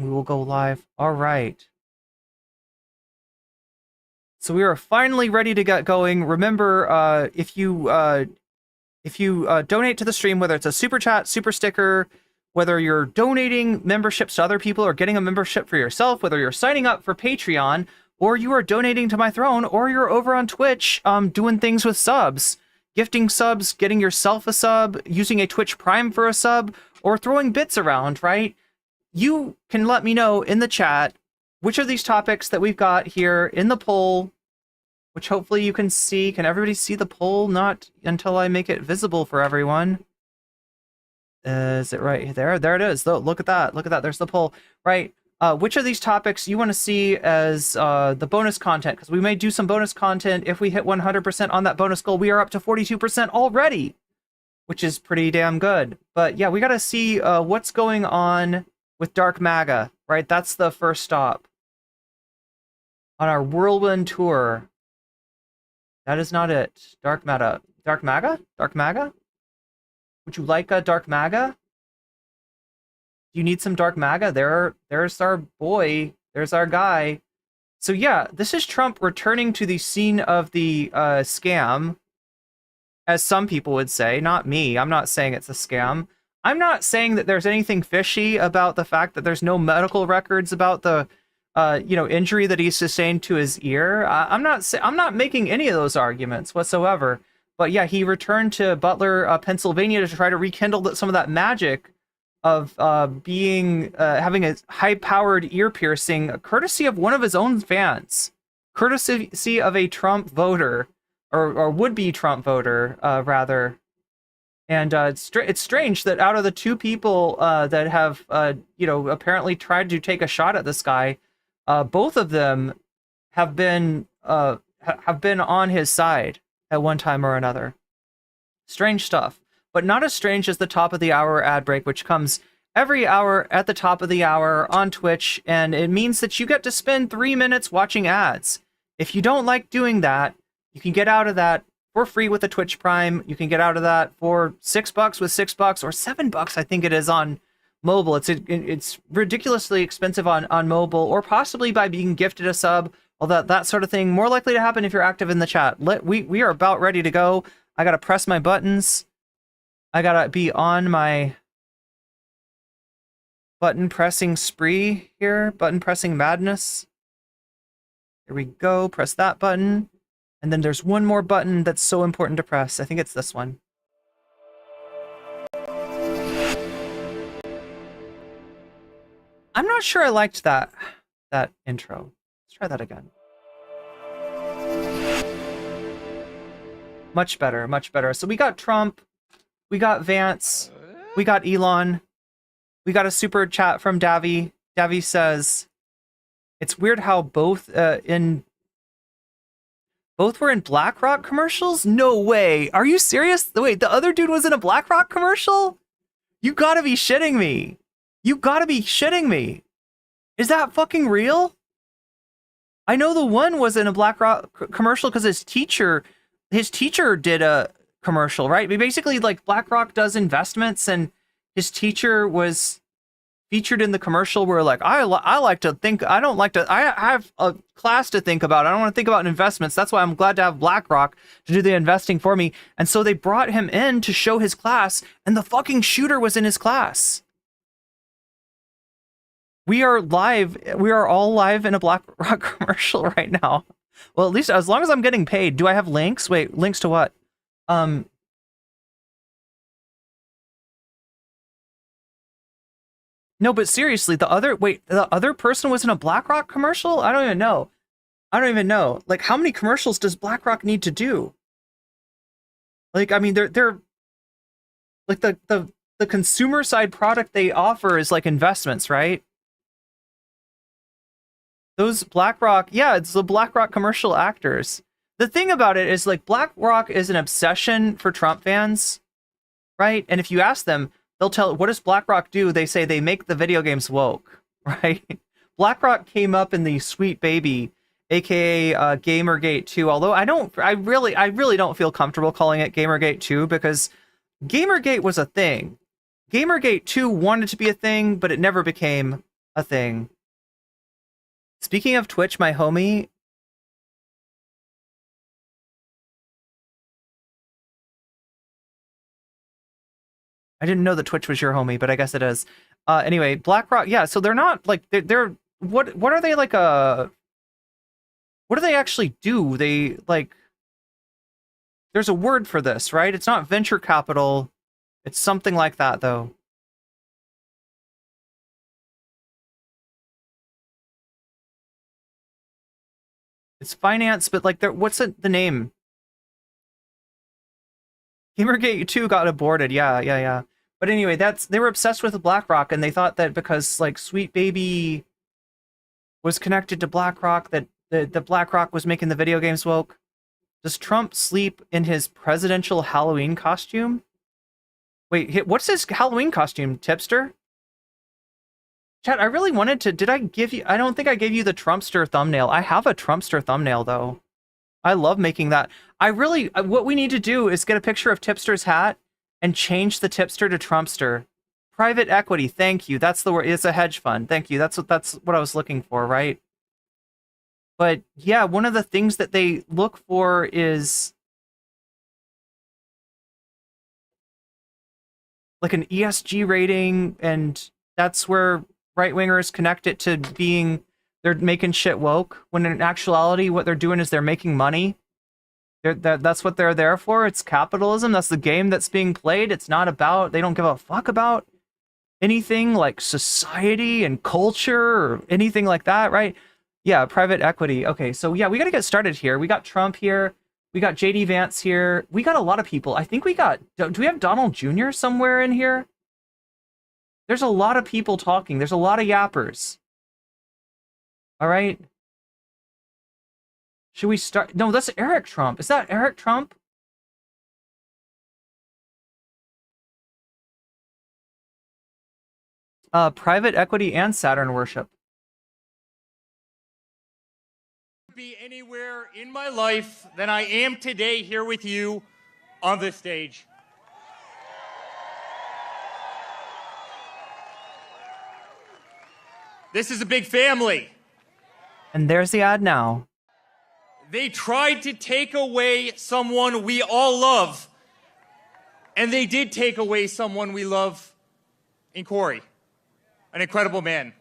We will go live. All right. So we are finally ready to get going. Remember, if you donate to the stream, whether it's a super chat, super sticker, whether you're donating memberships to other people or getting a membership for yourself, whether you're signing up for Patreon, or you are donating to my throne, or you're over on Twitch doing things with subs, gifting subs, getting yourself a sub, using a Twitch Prime for a sub, or throwing bits around, right? You can let me know in the chat which of these topics that we've got here in the poll, which hopefully you can see. Can everybody see the poll? Not until I make it visible for everyone. Is it right there? There it is. Look at that. Look at that. There's the poll. Right. Which of these topics you want to see as the bonus content? Because we may do some bonus content. If we hit 100% on that bonus goal, we are up to 42% already, which is pretty damn good. But yeah, we got to see what's going on with Dark MAGA, right? That's the first stop on our whirlwind tour. That is not it. Dark MAGA? Dark MAGA? Would you like a Dark MAGA? Do you need some Dark MAGA? There's our boy. There's our guy. So yeah, this is Trump returning to the scene of the scam, as some people would say. Not me. I'm not saying it's a scam. I'm not saying that there's anything fishy about the fact that there's no medical records about the injury that he sustained to his ear. I'm not making any of those arguments whatsoever. But yeah, he returned to Butler, Pennsylvania to try to rekindle some of that magic of having a high-powered ear piercing, courtesy of one of his own fans, courtesy of a Trump voter, or would-be Trump voter, rather. And it's strange that out of the two people that have apparently tried to take a shot at this guy, both of them have been on his side at one time or another. Strange stuff, but not as strange as the top of the hour ad break, which comes every hour at the top of the hour on Twitch, and it means that you get to spend 3 minutes watching ads. If you don't like doing that, you can get out of that for free with a Twitch Prime. You can get out of that for $6 with $6 or $7, I think it is, on mobile. It's ridiculously expensive on mobile, or possibly by being gifted a sub. Well, that sort of thing more likely to happen if you're active in the chat. We are about ready to go. I gotta press my buttons. I gotta be on my button pressing spree here. Button pressing madness. Here we go. Press that button. And then there's one more button that's so important to press. I think it's this one. I'm not sure I liked that intro. Let's try that again. Much better, much better. So we got Trump, we got Vance, we got Elon, we got a super chat from Davy. Davy says, it's weird how both were in BlackRock commercials? No way. Are you serious? Wait, the other dude was in a BlackRock commercial? You gotta be shitting me. You gotta be shitting me. Is that fucking real? I know the one was in a BlackRock commercial because his teacher did a commercial, right? Basically, like, BlackRock does investments, and his teacher was featured in the commercial where, like, I like to think, I have a class to think about. I don't want to think about investments. That's why I'm glad to have BlackRock to do the investing for me. And so they brought him in to show his class, and the fucking shooter was in his class. We are live. We are all live in a BlackRock commercial right now. Well, at least as long as I'm getting paid. Do I have links? Wait, links to what? No, but seriously, the other person was in a BlackRock commercial? I don't even know. Like, how many commercials does BlackRock need to do? Like, I mean, they're like the consumer side product they offer is like investments, right? Those BlackRock, yeah, it's the BlackRock commercial actors. The thing about it is, like, BlackRock is an obsession for Trump fans, right? And if you ask them, they'll tell, what does BlackRock do? They say they make the video games woke, right? BlackRock came up in the Sweet Baby, aka Gamergate 2, although I really don't feel comfortable calling it Gamergate 2, because Gamergate was a thing. Gamergate 2 wanted to be a thing, but it never became a thing. Speaking of Twitch, my homie... I didn't know that Twitch was your homie, but I guess it is. Anyway, BlackRock, yeah, so they're not, like, they're what are they, like, what do they actually do? They, like... There's a word for this, right? It's not venture capital. It's something like that, though. It's finance, but, like, what's the name? Gamergate 2 got aborted. Yeah. But anyway, they were obsessed with BlackRock, and they thought that because, like, Sweet Baby was connected to BlackRock, that the BlackRock was making the video games woke. Does Trump sleep in his presidential Halloween costume? Wait, what's his Halloween costume, Tipster? Chat, I really wanted to... Did I give you... I don't think I gave you the Trumpster thumbnail. I have a Trumpster thumbnail, though. I love making that. I really... What we need to do is get a picture of Tipster's hat and change the Tipster to Trumpster. Private equity, thank you. That's the word. It's a hedge fund. Thank you. That's what I was looking for, right? But yeah, one of the things that they look for is like an ESG rating, and that's where right-wingers connect it to being they're making shit woke, when in actuality what they're doing is they're making money. That's what they're there for. It's capitalism. That's the game that's being played. It's not about... They don't give a fuck about anything like society and culture or anything like that, right? Yeah, private equity. Okay, so yeah, we got to get started here. We got Trump here. We got JD Vance here. We got a lot of people. I think we got... Do we have Donald Jr. somewhere in here? There's a lot of people talking. There's a lot of yappers. All right. Should we start? No, that's Eric Trump. Is that Eric Trump? Private equity and Saturn worship. Be anywhere in my life than I am today here with you on this stage. This is a big family. And there's the ad now. They tried to take away someone we all love, and they did take away someone we love in Corey, an incredible man.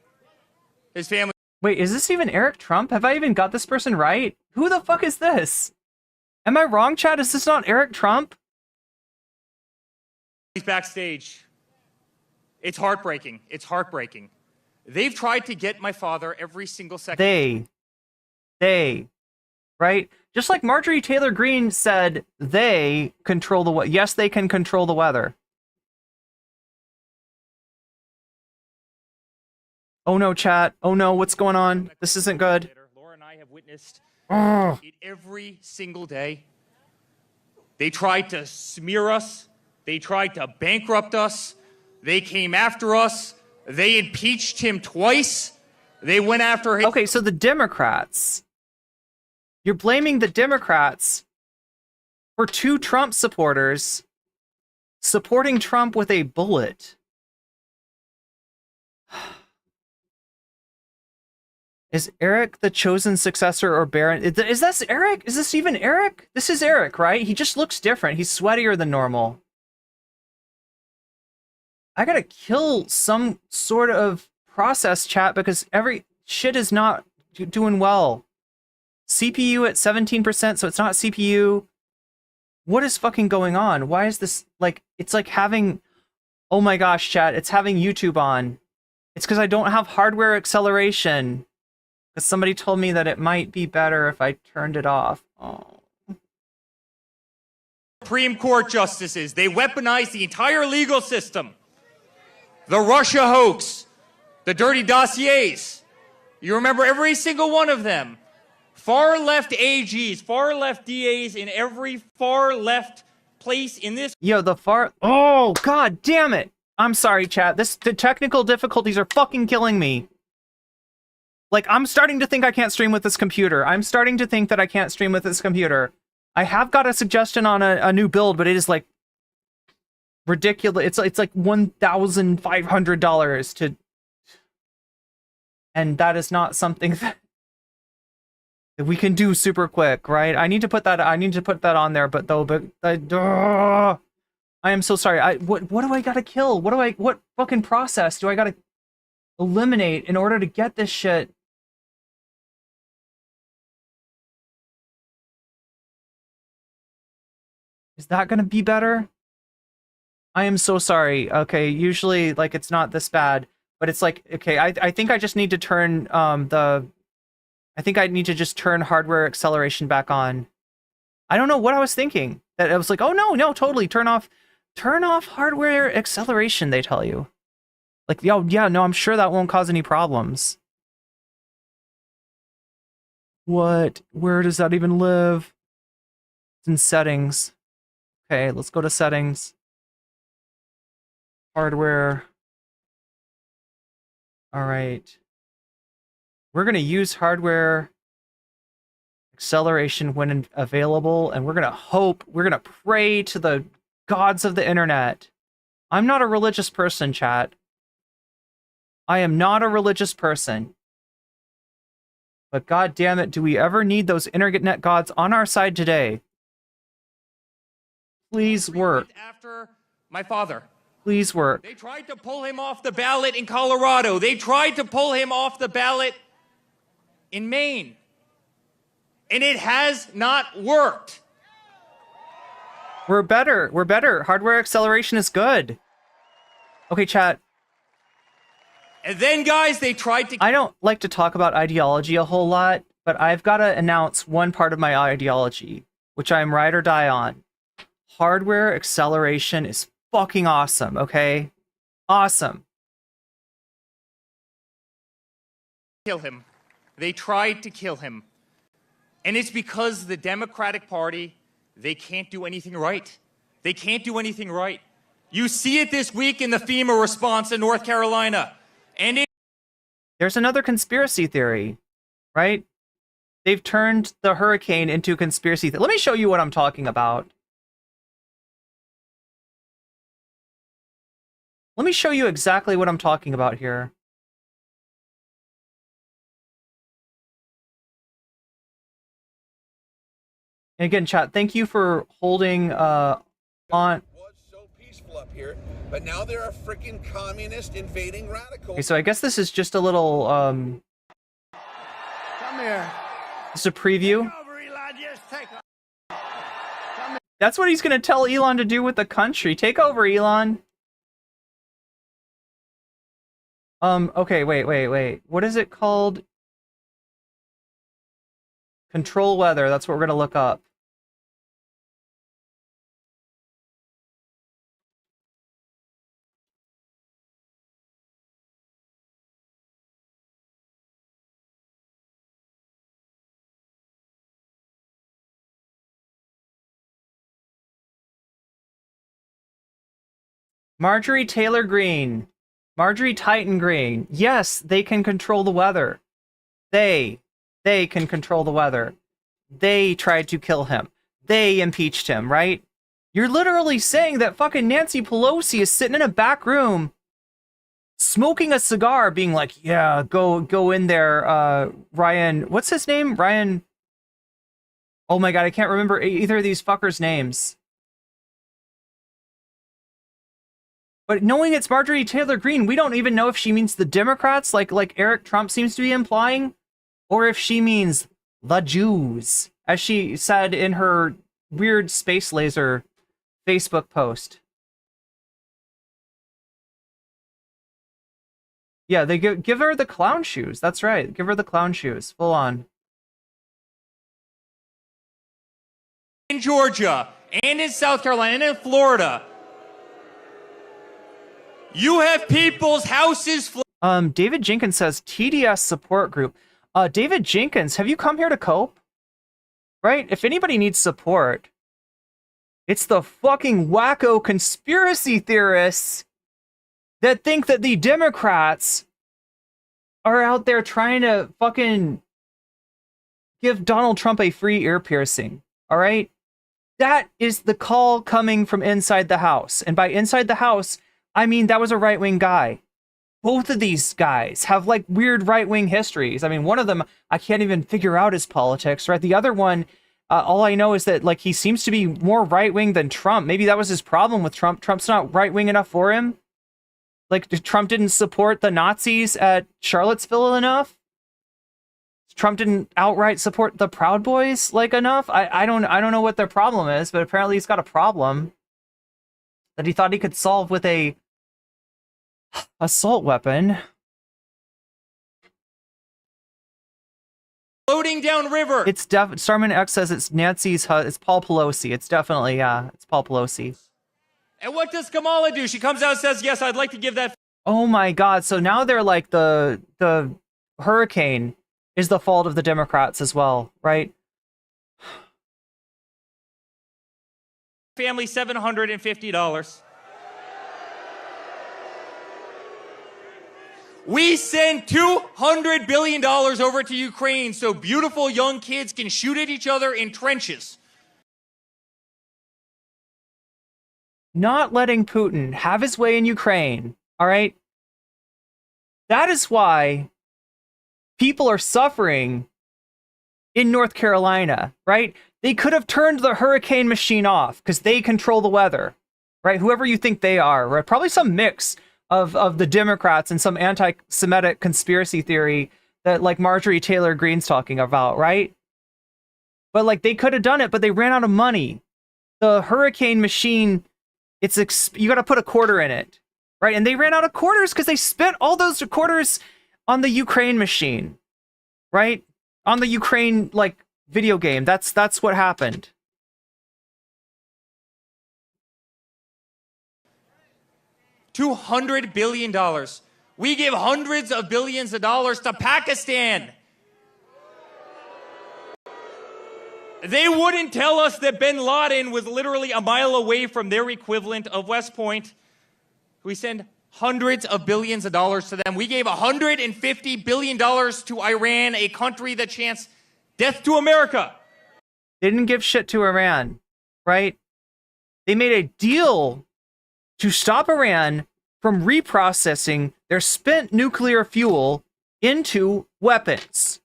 His family... Wait, is this even Eric Trump? Have I even got this person right? Who the fuck is this? Am I wrong, Chad? Is this not Eric Trump? He's backstage. It's heartbreaking. It's heartbreaking. They've tried to get my father every single second. They, right? Just like Marjorie Taylor Greene said, they control the weather. Yes, they can control the weather. Oh no, chat. Oh no, what's going on? This isn't good. Laura and I have witnessed it every single day. They tried to smear us. They tried to bankrupt us. They came after us. They impeached him twice. They went after him. Okay, so the Democrats. You're blaming the Democrats for two Trump supporters supporting Trump with a bullet. Is Eric the chosen successor or Barron? Is this Eric? Is this even Eric? This is Eric, right? He just looks different. He's sweatier than normal. I gotta kill some sort of process, chat, because every shit is not doing well. CPU at 17%, so it's not CPU. What is fucking going on? Why is this, like, it's like having... Oh my gosh, chat, it's having YouTube on. It's because I don't have hardware acceleration. Because somebody told me that it might be better if I turned it off. Oh. Supreme Court justices, they weaponized the entire legal system. The Russia hoax, the dirty dossiers. You remember every single one of them. Far left AGs, far left DAs in every far left place in this. Yo, the far... Oh, god damn it. I'm sorry, chat. The technical difficulties are fucking killing me. Like, I'm starting to think I can't stream with this computer. I'm starting to think that I can't stream with this computer. I have got a suggestion on a new build, but it is like ridiculous. It's like $1,500 to And that is not something that we can do super quick, right? I need to put that on there, but I am so sorry. What do I gotta kill? What fucking process do I gotta eliminate in order to get this shit? Is that gonna be better? I am so sorry. Okay, usually like it's not this bad, but it's like, okay, I think I just need to turn I think I need to just turn hardware acceleration back on. I don't know what I was thinking. That I was like, oh no, totally turn off hardware acceleration, they tell you. Like, oh yeah, no, I'm sure that won't cause any problems. What? Where does that even live? It's in settings. Okay, let's go to settings. Hardware. All right. We're going to use hardware acceleration when available, and we're going to pray to the gods of the internet. I'm not a religious person, chat. I am not a religious person. But god damn it, do we ever need those internet gods on our side today? Please work. After my father. Please work. They tried to pull him off the ballot in Colorado. They tried to pull him off the ballot in Maine. And it has not worked. We're better. We're better. Hardware acceleration is good. Okay, chat. And then, guys, they tried to... I don't like to talk about ideology a whole lot, but I've got to announce one part of my ideology, which I'm ride or die on. Hardware acceleration is fucking awesome, okay? Awesome. Kill him. They tried to kill him. And it's because the Democratic Party, they can't do anything right. They can't do anything right. You see it this week in the FEMA response in North Carolina. And there's another conspiracy theory, right? They've turned the hurricane into a conspiracy theory. Let me show you what I'm talking about. Let me show you exactly what I'm talking about here. And again, chat, thank you for holding on. Was so peaceful up here, but now there are freaking communist invading radicals. Okay, so I guess this is just a little Come here. This is a preview. Take over, Elon. Just take over. That's what he's gonna tell Elon to do with the country. Take over, Elon. Okay, wait. What is it called? Control weather. That's what we're gonna look up. Marjorie Taylor Greene. Marjorie Titan Greene. Yes, they can control the weather. They can control the weather. They tried to kill him. They impeached him, right? You're literally saying that fucking Nancy Pelosi is sitting in a back room smoking a cigar being like, yeah, go in there, Ryan. What's his name? Ryan. Oh my god, I can't remember either of these fuckers' names. But knowing it's Marjorie Taylor Greene, we don't even know if she means the Democrats, like Eric Trump seems to be implying, or if she means the Jews, as she said in her weird space laser Facebook post. Yeah, they give her the clown shoes. That's right. Give her the clown shoes. Full on. in Georgia and in South Carolina and in Florida, you have people's houses. David Jenkins says TDS support group. David Jenkins, have you come here to cope? Right? If anybody needs support, it's the fucking wacko conspiracy theorists that think that the Democrats are out there trying to fucking give Donald Trump a free ear piercing. All right? That is the call coming from inside the house. And by inside the house, I mean that was a right-wing guy. both of these guys have like weird right-wing histories. I mean, one of them I can't even figure out his politics, right? The other one, all I know is that like he seems to be more right-wing than Trump. Maybe that was his problem with Trump. Trump's not right-wing enough for him. Like Trump didn't support the Nazis at Charlottesville enough. Trump didn't outright support the Proud Boys like enough. I don't know what their problem is, but apparently he's got a problem that he thought he could solve with a assault weapon. Floating down river. It's Starman X says it's Nancy's. It's Paul Pelosi. It's definitely it's Paul Pelosi. And what does Kamala do? She comes out and says, "Yes, I'd like to give that." Oh my God! So now they're like the hurricane is the fault of the Democrats as well, right? Family $750. We send $200 billion over to Ukraine so beautiful young kids can shoot at each other in trenches. Not letting Putin have his way in Ukraine, all right? That is why people are suffering in North Carolina, right? They could have turned the hurricane machine off because they control the weather, right? Whoever you think they are, right? Probably some mix of the Democrats and some anti-Semitic conspiracy theory that like Marjorie Taylor Greene's talking about, right? But like they could have done it, but they ran out of money. The hurricane machine, you got to put a quarter in it, right? And they ran out of quarters because they spent all those quarters on the Ukraine machine, right? On the Ukraine like video game. That's what happened. $200 billion. We give hundreds of billions of dollars to Pakistan. They wouldn't tell us that bin Laden was literally a mile away from their equivalent of West Point. We send hundreds of billions of dollars to them. We gave $150 billion to Iran, a country that chants death to America. They didn't give shit to Iran, right? They made a deal to stop Iran from reprocessing their spent nuclear fuel into weapons.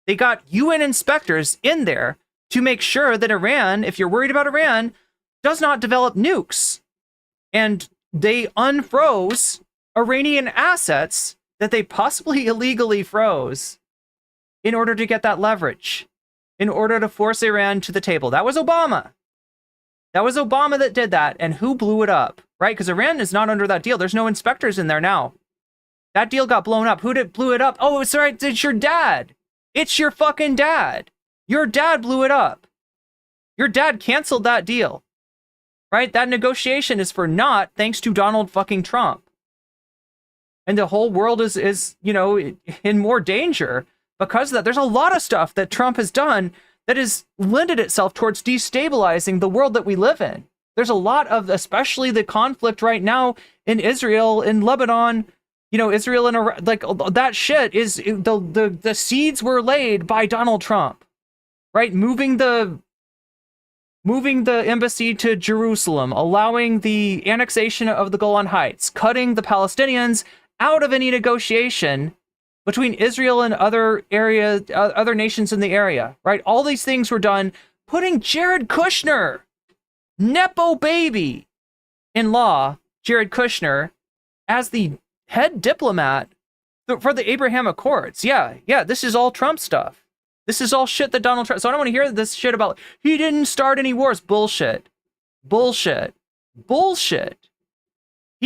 They got UN inspectors in there to make sure that Iran, if you're worried about Iran, does not develop nukes. And they unfroze Iranian assets that they possibly illegally froze in order to get that leverage, in order to force Iran to the table. That was Obama. That was Obama that did that. And who blew it up, right? Because Iran is not under that deal. There's no inspectors in there now. That deal got blown up. Who blew it up? Oh, it's right. It's your dad. It's your fucking dad. Your dad blew it up. Your dad canceled that deal, right? That negotiation is for naught thanks to Donald fucking Trump. And the whole world is, you know, in more danger because of that. There's a lot of stuff that Trump has done that has lended itself towards destabilizing the world that we live in. There's a lot of, especially the conflict right now in Israel, in Lebanon, you know, Israel and Iraq, like that shit is the seeds were laid by Donald Trump, right? Moving the embassy to Jerusalem, allowing the annexation of the Golan Heights, cutting the Palestinians out of any negotiation between Israel and other nations in the area, right? All these things were done, putting Jared Kushner, Nepo baby in law, Jared Kushner, as the head diplomat for the Abraham Accords. Yeah, this is all Trump stuff. This is all shit that Donald Trump. So I don't want to hear this shit about he didn't start any wars. Bullshit. He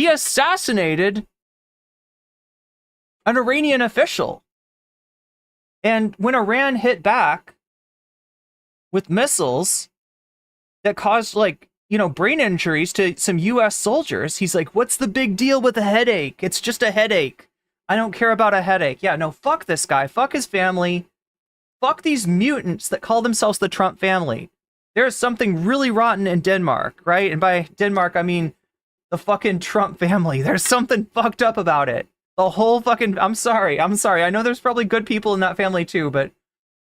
assassinated an Iranian official. And when Iran hit back with missiles that caused, like, you know, brain injuries to some US soldiers, he's like, what's the big deal with a headache? It's just a headache. I don't care about a headache. Yeah, no, fuck this guy. Fuck his family. Fuck these mutants that call themselves the Trump family. There's something really rotten in Denmark, right? And by Denmark, I mean the fucking Trump family. There's something fucked up about it. The whole fucking... I'm sorry. I know there's probably good people in that family too, but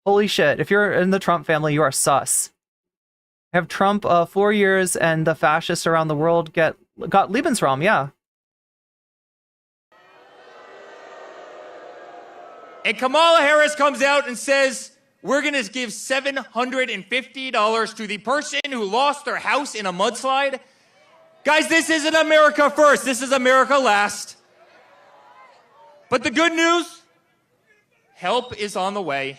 holy shit. If you're in the Trump family, you are sus. Have Trump 4 years and the fascists around the world got Lebensraum, yeah. And Kamala Harris comes out and says, we're going to give $750 to the person who lost their house in a mudslide. Guys, this isn't America first. This is America last. But the good news, help is on the way.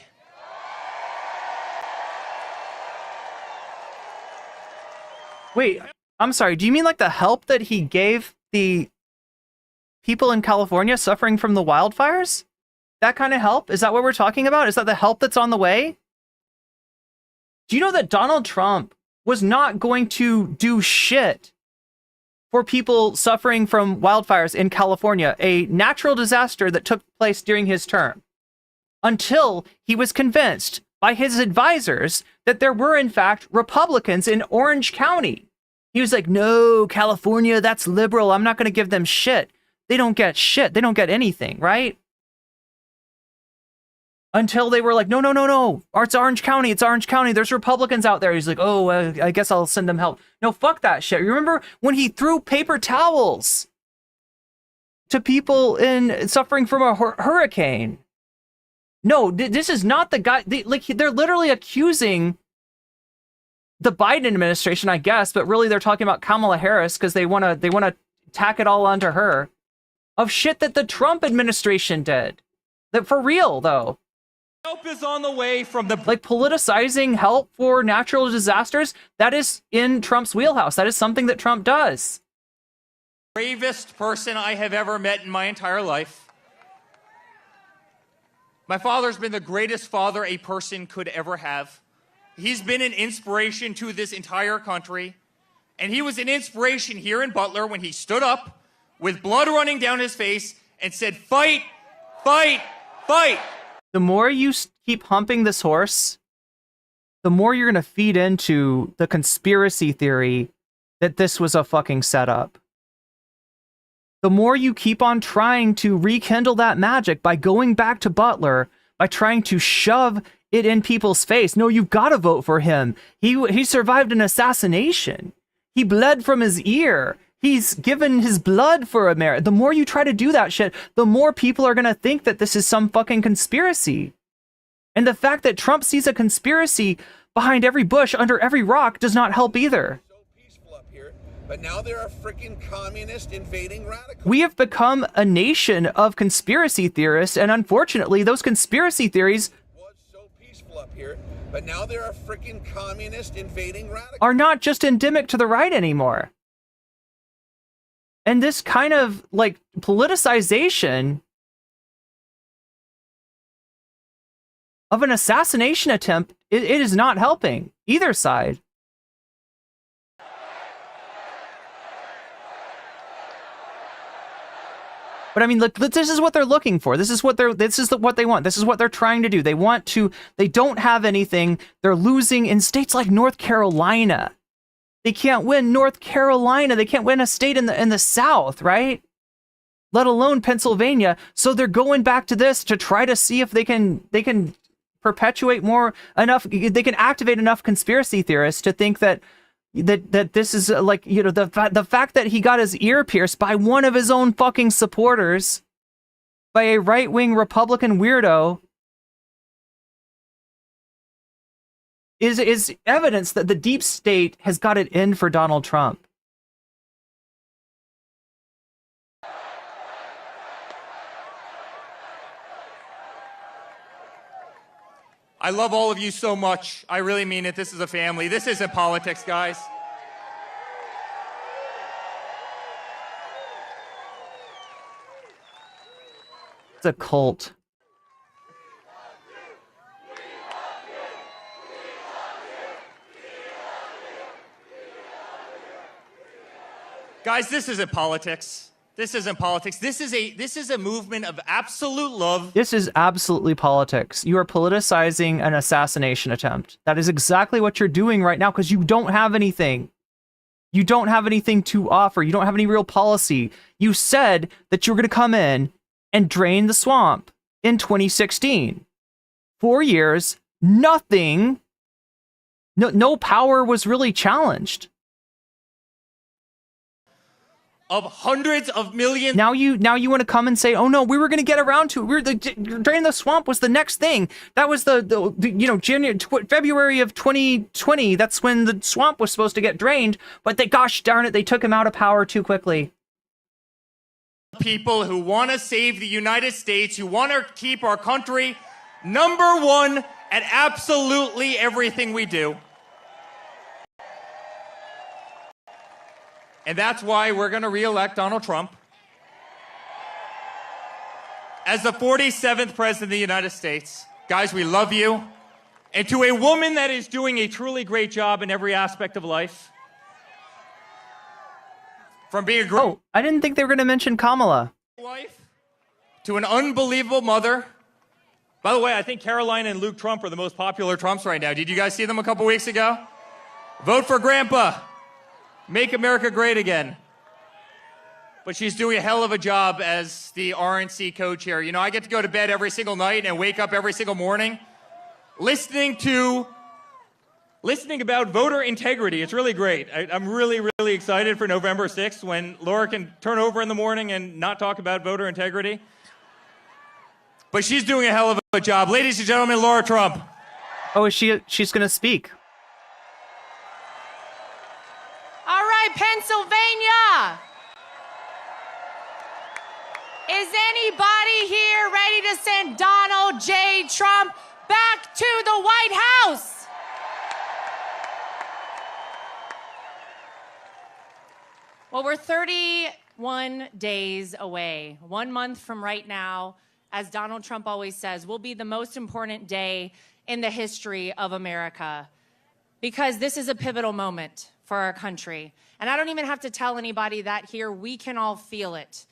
Wait, I'm sorry. Do you mean like the help that he gave the people in California suffering from the wildfires? That kind of help? Is that what we're talking about? Is that the help that's on the way? Do you know that Donald Trump was not going to do shit for people suffering from wildfires in California, a natural disaster that took place during his term, until he was convinced by his advisors that there were, in fact, Republicans in Orange County. He was like, no, California, that's liberal. I'm not going to give them shit. They don't get shit. They don't get anything, right? Until they were like, no, no, no, no. It's Orange County. It's Orange County. There's Republicans out there. He's like, oh, I guess I'll send them help. No, fuck that shit. You remember when he threw paper towels to people suffering from a hurricane? No, this is not the guy. They're literally accusing the Biden administration, I guess, but really they're talking about Kamala Harris because they want to tack it all onto her, of shit that the Trump administration did. That for real though. Help is on the way from the... Like politicizing help for natural disasters, that is in Trump's wheelhouse. That is something that Trump does. Bravest person I have ever met in my entire life. My father's been the greatest father a person could ever have. He's been an inspiration to this entire country. And he was an inspiration here in Butler when he stood up with blood running down his face and said, fight, fight, fight. The more you keep humping this horse, the more you're going to feed into the conspiracy theory that this was a fucking setup. The more you keep on trying to rekindle that magic by going back to Butler, by trying to shove it in people's face. No, you've got to vote for him. He survived an assassination. He bled from his ear. He's given his blood for America. The more you try to do that shit, the more people are going to think that this is some fucking conspiracy. And the fact that Trump sees a conspiracy behind every bush, under every rock, does not help either. So peaceful up here, but now there are freaking communists invading radicals. We have become a nation of conspiracy theorists, and unfortunately, those conspiracy theories Was so peaceful up here, but now there are freaking communists invading radicals. are not just endemic to the right anymore. And this kind of like politicization of an assassination attempt, it is not helping either side. But I mean, look, this is what they're looking for. This is what what they want. This is what they're trying to do. They don't have anything. They're losing in states like North Carolina. They can't win North Carolina. They can't win a state in the South, right? Let alone Pennsylvania. So they're going back to this to try to see if they can perpetuate they can activate enough conspiracy theorists to think that this is like, you know, the fact that he got his ear pierced by one of his own fucking supporters, by a right-wing Republican weirdo, is evidence that the deep state has got it in for Donald Trump. I love all of you so much. I really mean it. This is a family. This isn't politics, guys. It's a cult. Guys, this isn't politics. This isn't politics. This is a movement of absolute love. This is absolutely politics. You are politicizing an assassination attempt. That is exactly what you're doing right now, because you don't have anything. You don't have anything to offer. You don't have any real policy. You said that you were going to come in and drain the swamp in 2016. 4 years, nothing. No power was really challenged. of hundreds of millions. Now you want to come and say, oh no, we were going to get around to it. Draining the swamp was the next thing. That was February of 2020. That's when the swamp was supposed to get drained. But gosh darn it, they took him out of power too quickly. People who want to save the United States, who want to keep our country number one at absolutely everything we do. And that's why we're going to re-elect Donald Trump as the 47th president of the United States. Guys, we love you. And to a woman that is doing a truly great job in every aspect of life, from being a great Oh, I didn't think they were going to mention Kamala. wife to an unbelievable mother. By the way, I think Caroline and Luke Trump are the most popular Trumps right now. Did you guys see them a couple weeks ago? Vote for Grandpa. Make America great again. But she's doing a hell of a job as the RNC co-chair. You know, I get to go to bed every single night and wake up every single morning listening about voter integrity. It's really great. I'm really, really excited for November 6th when Laura can turn over in the morning and not talk about voter integrity. But she's doing a hell of a job. Ladies and gentlemen, Laura Trump. Oh, she's going to speak. All right, Pennsylvania. Is anybody here ready to send Donald J. Trump back to the White House? Well, we're 31 days away. 1 month from right now, as Donald Trump always says, will be the most important day in the history of America, because this is a pivotal moment for our country. And I don't even have to tell anybody that here. We can all feel it.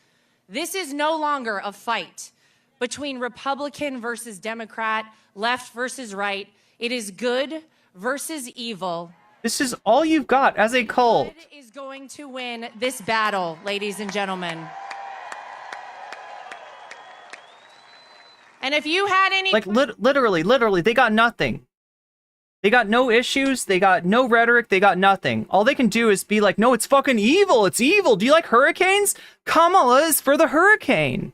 This is no longer a fight between Republican versus Democrat, left versus right. It is good versus evil. This is all you've got as a cult. Good is going to win this battle, ladies and gentlemen. And if you had any... Like, literally, they got nothing. They got no issues, they got no rhetoric, they got nothing. All they can do is be like, no, it's fucking evil, it's evil. Do you like hurricanes? Kamala is for the hurricane.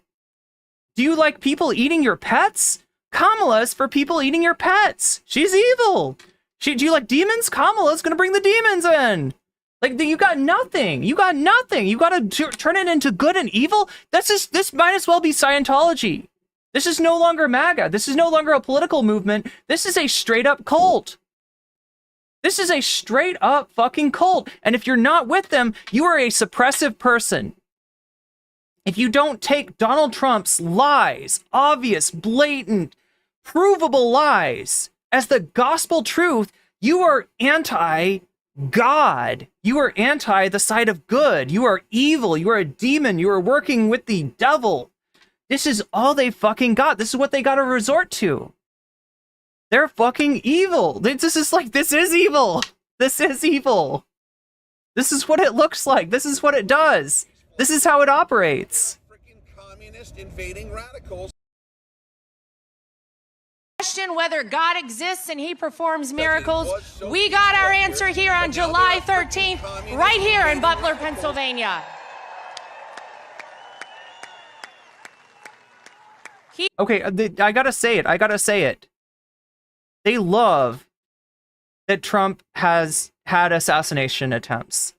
Do you like people eating your pets? Kamala is for people eating your pets. She's evil. Do you like demons? Kamala's gonna bring the demons in. Like, you got nothing. You got nothing. You gotta turn it into good and evil? This might as well be Scientology. This is no longer MAGA. This is no longer a political movement. This is a straight up cult. This is a straight up fucking cult. And if you're not with them, you are a suppressive person. If you don't take Donald Trump's lies, obvious, blatant, provable lies, as the gospel truth, you are anti-God. You are anti the side of good. You are evil. You are a demon. You are working with the devil. This is all they fucking got. This is what they got to resort to. They're fucking evil. This is evil. This is evil. This is what it looks like. This is what it does. This is how it operates. Freaking communist invading radicals. Question whether God exists and he performs miracles. We got our answer here on July 13th, right here in Butler, Pennsylvania. Okay, I gotta say it. They love that Trump has had assassination attempts.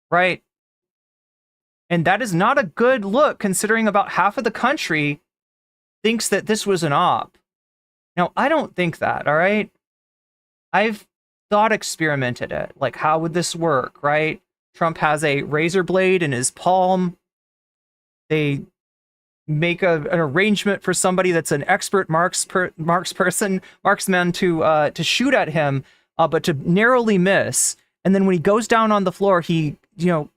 Right? And that is not a good look, considering about half of the country thinks that this was an op. Now, I don't think that, all right? I've thought experimented it. Like, how would this work, right? Trump has a razor blade in his palm. They make an arrangement for somebody that's an expert marksman to shoot at him, but to narrowly miss. And then when he goes down on the floor, he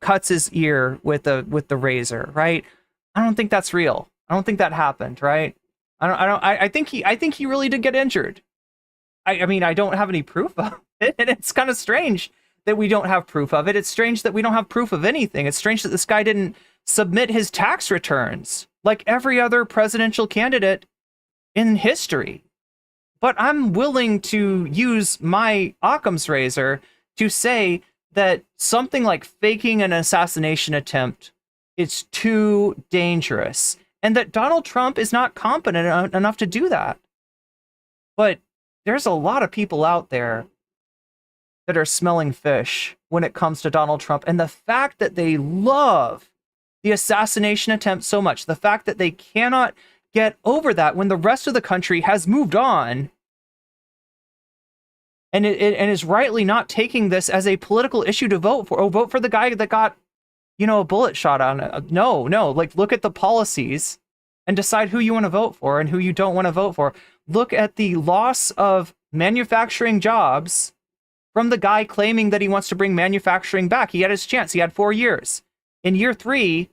cuts his ear with the razor, right? I don't think that's real. I don't think that happened, right? I think he really did get injured. I mean, I don't have any proof of it, and it's kind of strange that we don't have proof of it. It's strange that we don't have proof of anything. It's strange that this guy didn't submit his tax returns like every other presidential candidate in history. But I'm willing to use my Occam's razor to say that something like faking an assassination attempt is too dangerous, and that Donald Trump is not competent enough to do that. But there's a lot of people out there that are smelling fish when it comes to Donald Trump, and the fact that they love the assassination attempt so much, the fact that they cannot get over that when the rest of the country has moved on and is rightly not taking this as a political issue to vote for. Oh, vote for the guy that got, a bullet shot on it. No, like, look at the policies and decide who you want to vote for and who you don't want to vote for. Look at the loss of manufacturing jobs from the guy claiming that he wants to bring manufacturing back. He had his chance. He had 4 years. In year 3,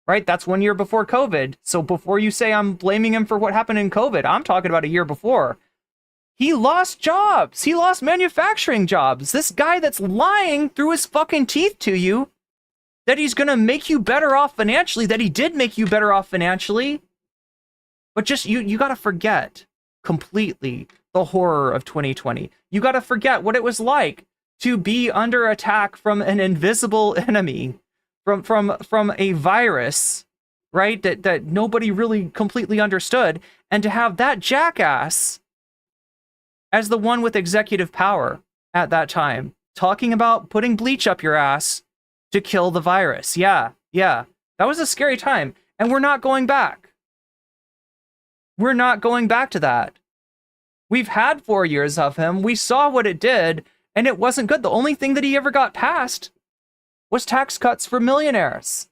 right, that's 1 year before COVID. So before you say I'm blaming him for what happened in COVID, I'm talking about a year before. He lost jobs. He lost manufacturing jobs. This guy that's lying through his fucking teeth to you that he's going to make you better off financially, that he did make you better off financially. But just, you got to forget completely the horror of 2020. You got to forget what it was like to be under attack from an invisible enemy, from a virus, right? That nobody really completely understood, and to have that jackass as the one with executive power at that time, talking about putting bleach up your ass to kill the virus. Yeah. That was a scary time, and we're not going back. We're not going back to that. We've had 4 years of him. We saw what it did, and it wasn't good. The only thing that he ever got passed was tax cuts for millionaires.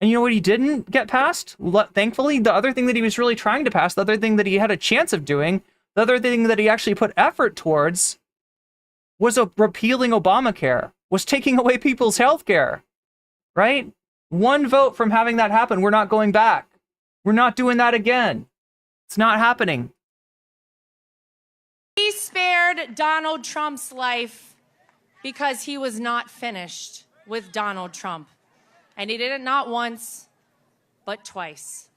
And you know what he didn't get passed? Thankfully, the other thing that he was really trying to pass, the other thing that he had a chance of doing, the other thing that he actually put effort towards was repealing Obamacare, was taking away people's health care, right? One vote from having that happen. We're not going back. We're not doing that again. It's not happening. He spared Donald Trump's life because he was not finished with Donald Trump. And he did it not once, but twice.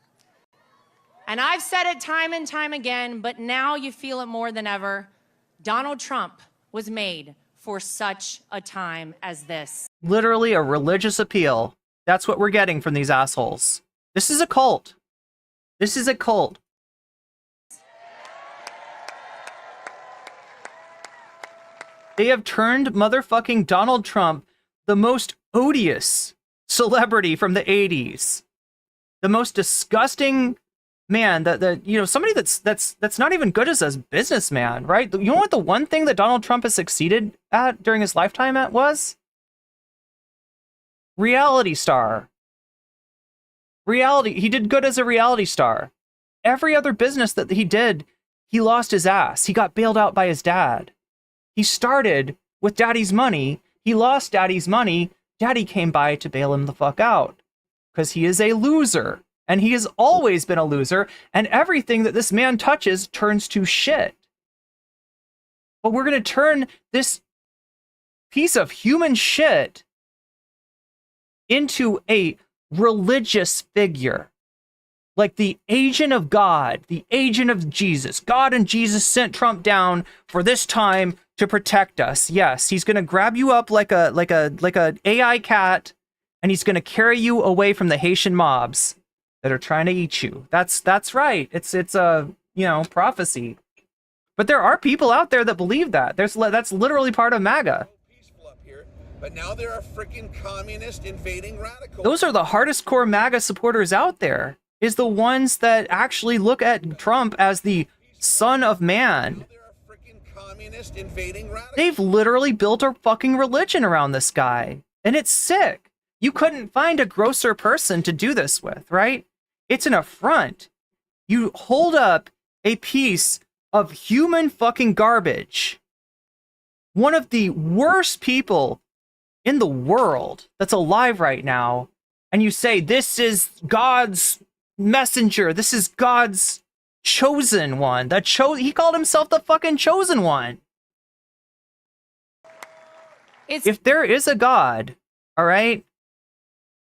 And I've said it time and time again, but now you feel it more than ever. Donald Trump was made for such a time as this. Literally a religious appeal. That's what we're getting from these assholes. This is a cult. This is a cult. They have turned motherfucking Donald Trump, the most odious celebrity from the 80s, the most disgusting man, somebody that's not even good as a businessman, right? You know what the one thing that Donald Trump has succeeded at during his lifetime was? Reality star. He did good as a reality star. Every other business that he did, he lost his ass. He got bailed out by his dad. He started with daddy's money. He lost daddy's money. Daddy came by to bail him the fuck out because he is a loser, and he has always been a loser, and everything that this man touches turns to shit. But we're going to turn this piece of human shit into a religious figure, like the agent of God, the agent of Jesus. God and Jesus sent Trump down for this time to protect us. Yes, he's going to grab you up like a AI cat, and he's going to carry you away from the Haitian mobs that are trying to eat you. That's right. It's a prophecy. But there are people out there that believe that. That's literally part of MAGA. But now there are freaking communist invading radicals. Those are the hardest core MAGA supporters out there, is the ones that actually look at Trump as the son of man. They've literally built a fucking religion around this guy, and it's sick. You couldn't find a grosser person to do this with, right? It's an affront. You hold up a piece of human fucking garbage, one of the worst people in the world that's alive right now, and you say, this is God's messenger, this is God's chosen one. He called himself the fucking chosen one. If there is a God, all right,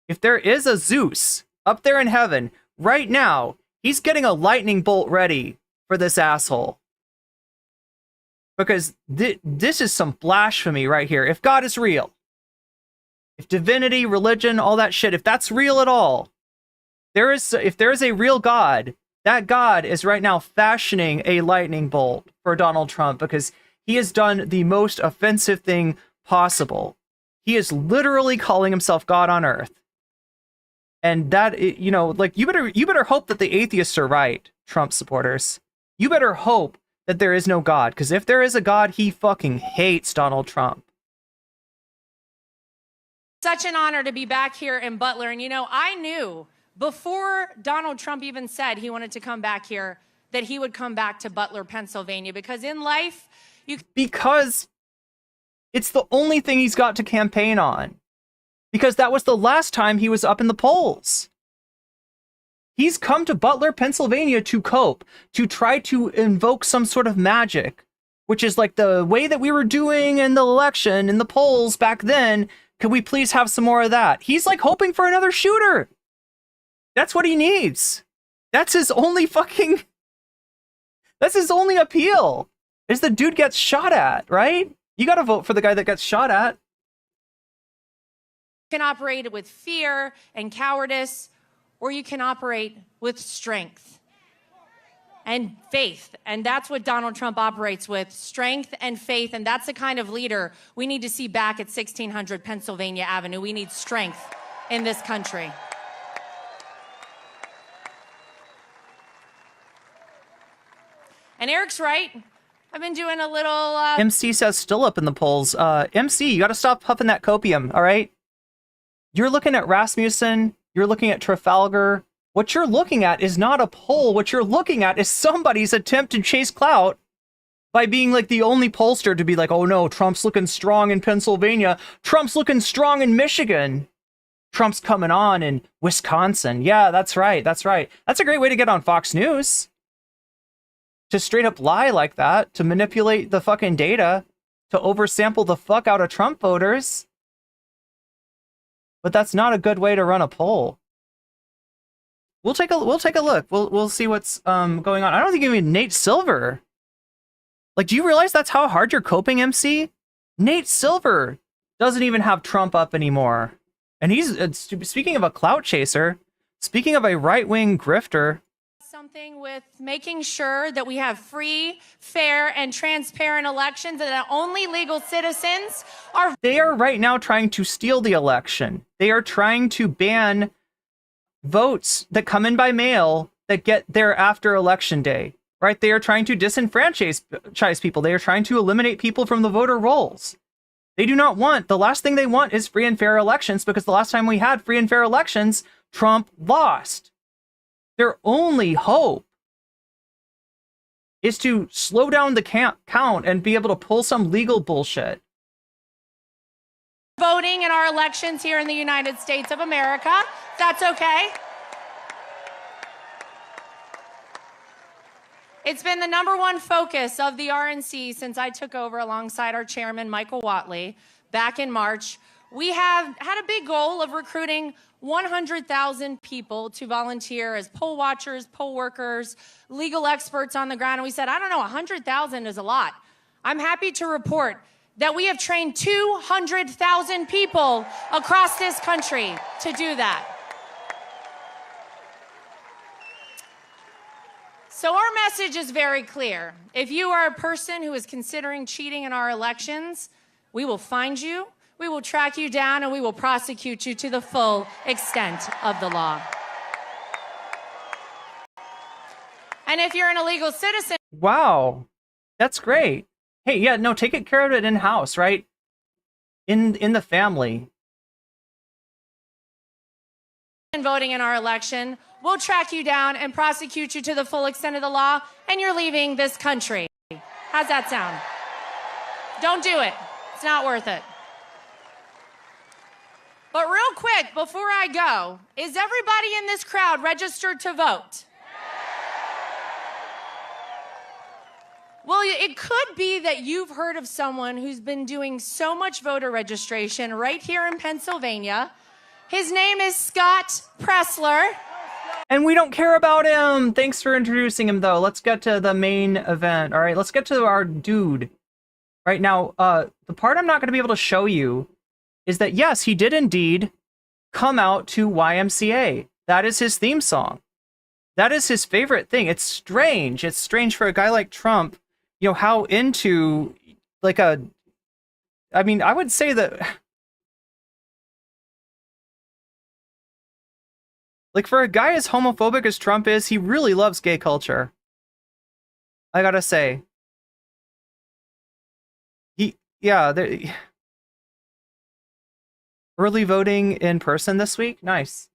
if there is a Zeus up there in heaven right now, he's getting a lightning bolt ready for this asshole. Because this is some blasphemy right here. If God is real, if divinity, religion, all that shit, if that's real at all, if there is a real God, that God is right now fashioning a lightning bolt for Donald Trump because he has done the most offensive thing possible. He is literally calling himself God on earth. And that, you know, like, you better hope that the atheists are right, Trump supporters. You better hope that there is no God, because if there is a God, he fucking hates Donald Trump. Such an honor to be back here in Butler. And, you know, I knew before Donald Trump even said he wanted to come back here that he would come back to Butler, Pennsylvania, because in life, because it's the only thing he's got to campaign on. Because that was the last time he was up in the polls. He's come to Butler, Pennsylvania to cope, to try to invoke some sort of magic, which is like the way that we were doing in the election, in the polls back then. Could we please have some more of that? He's like hoping for another shooter. That's what he needs. That's his only appeal, is the dude gets shot at, right? You gotta vote for the guy that gets shot at. You can operate with fear and cowardice, or you can operate with strength and faith. And that's what Donald Trump operates with, strength and faith. And that's the kind of leader we need to see back at 1600 Pennsylvania Avenue. We need strength in this country. And Eric's right. I've been doing a little... MC says still up in the polls. MC, you gotta stop puffing that copium, all right? You're looking at Rasmussen, you're looking at Trafalgar. What you're looking at is not a poll. What you're looking at is somebody's attempt to chase clout by being like the only pollster to be like, oh no, Trump's looking strong in Pennsylvania. Trump's looking strong in Michigan. Trump's coming on in Wisconsin. Yeah, that's right. That's right. That's a great way to get on Fox News. To straight up lie like that, to manipulate the fucking data, to oversample the fuck out of Trump voters. But that's not a good way to run a poll. We'll take a look. We'll see what's going on. I don't think even Nate Silver. Like, do you realize that's how hard you're coping, MC? Nate Silver doesn't even have Trump up anymore. And he's speaking of a clout chaser, speaking of a right-wing grifter. Something with making sure that we have free, fair, and transparent elections, and that only legal citizens are... They are right now trying to steal the election. They are trying to ban votes that come in by mail that get there after election day, right? They are trying to disenfranchise people. They are trying to eliminate people from the voter rolls. They do not want, the last thing they want is free and fair elections, because the last time we had free and fair elections, Trump lost. Their only hope is to slow down the count and be able to pull some legal bullshit. Voting in our elections here in the United States of America. That's okay. It's been the #1 focus of the RNC since I took over alongside our chairman, Michael Whatley, back in March. We have had a big goal of recruiting 100,000 people to volunteer as poll watchers, poll workers, legal experts on the ground. And we said, I don't know, 100,000 is a lot. I'm happy to report that we have trained 200,000 people across this country to do that. So our message is very clear. If you are a person who is considering cheating in our elections, we will find you, we will track you down, and we will prosecute you to the full extent of the law. And if you're an illegal citizen... Wow, that's great. Hey, yeah, no, take care of it in-house, right? In the family. Voting in our election, we'll track you down and prosecute you to the full extent of the law, and you're leaving this country. How's that sound? Don't do it. It's not worth it. But real quick, before I go, is everybody in this crowd registered to vote? Well, it could be that you've heard of someone who's been doing so much voter registration right here in Pennsylvania. His name is Scott Pressler. And we don't care about him. Thanks for introducing him, though. Let's get to the main event. All right, let's get to our dude. Right now, the part I'm not going to be able to show you is that, yes, he did indeed come out to YMCA. That is his theme song. That is his favorite thing. It's strange. It's strange for a guy like Trump, you know, how into like a, I mean, I would say that, like, for a guy as homophobic as Trump is, he really loves gay culture. I gotta say. Yeah, early voting in person this week? Nice.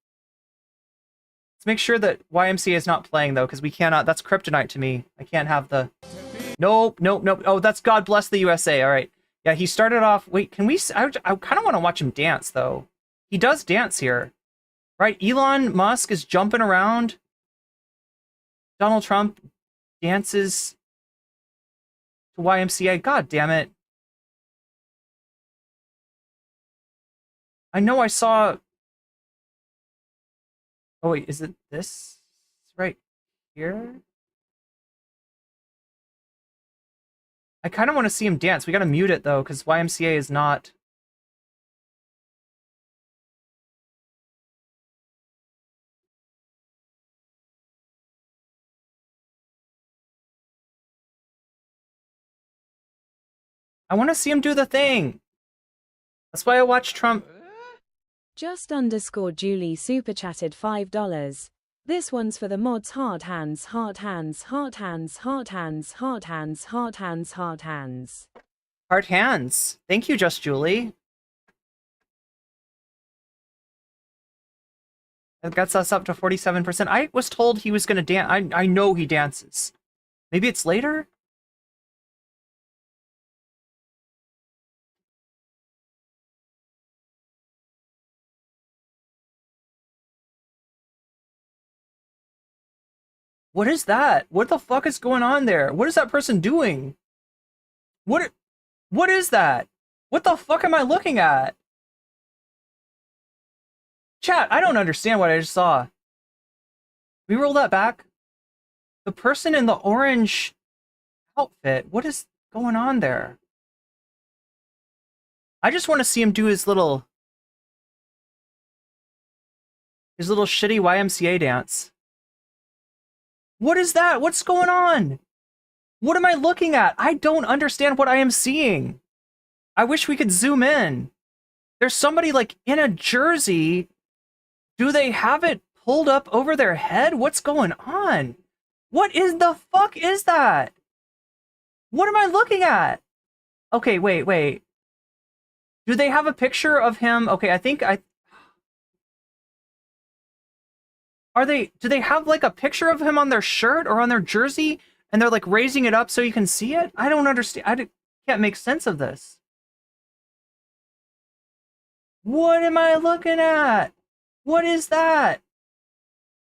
Let's make sure that YMCA is not playing, though, because we cannot, that's kryptonite to me. I can't have the, nope. Oh, that's God Bless the USA, all right. Yeah, he started off, wait, can we, I kind of want to watch him dance, though. He does dance here. Right, Elon Musk is jumping around. Donald Trump dances to YMCA. God damn it. I know I saw... Oh, wait, is it this? Right here? I kind of want to see him dance. We gotta mute it, though, because YMCA is not... I want to see him do the thing. That's why I watch Trump. Just Julie super chatted $5. This one's for the mods. Heart hands, heart hands, heart hands, heart hands, heart hands, heart hands, heart hands. Heart hands. Thank you, Just Julie. That gets us up to 47%. I was told he was going to dance. I know he dances. Maybe it's later? What is that? What the fuck is going on there? What is that person doing? What is that? What the fuck am I looking at? Chat, I don't understand what I just saw. We roll that back. The person in the orange outfit, what is going on there? I just want to see him do his little shitty YMCA dance. What is that? What's going on? What am I looking at? I don't understand what I am seeing. I wish we could zoom in. There's somebody like in a jersey. Do they have it pulled up over their head? What's going on? What is the fuck is that? What am I looking at? Okay, wait. Do they have a picture of him? Okay, do they have like a picture of him on their shirt or on their jersey and they're like raising it up so you can see it? I don't understand. Can't make sense of this. What am I looking at? What is that?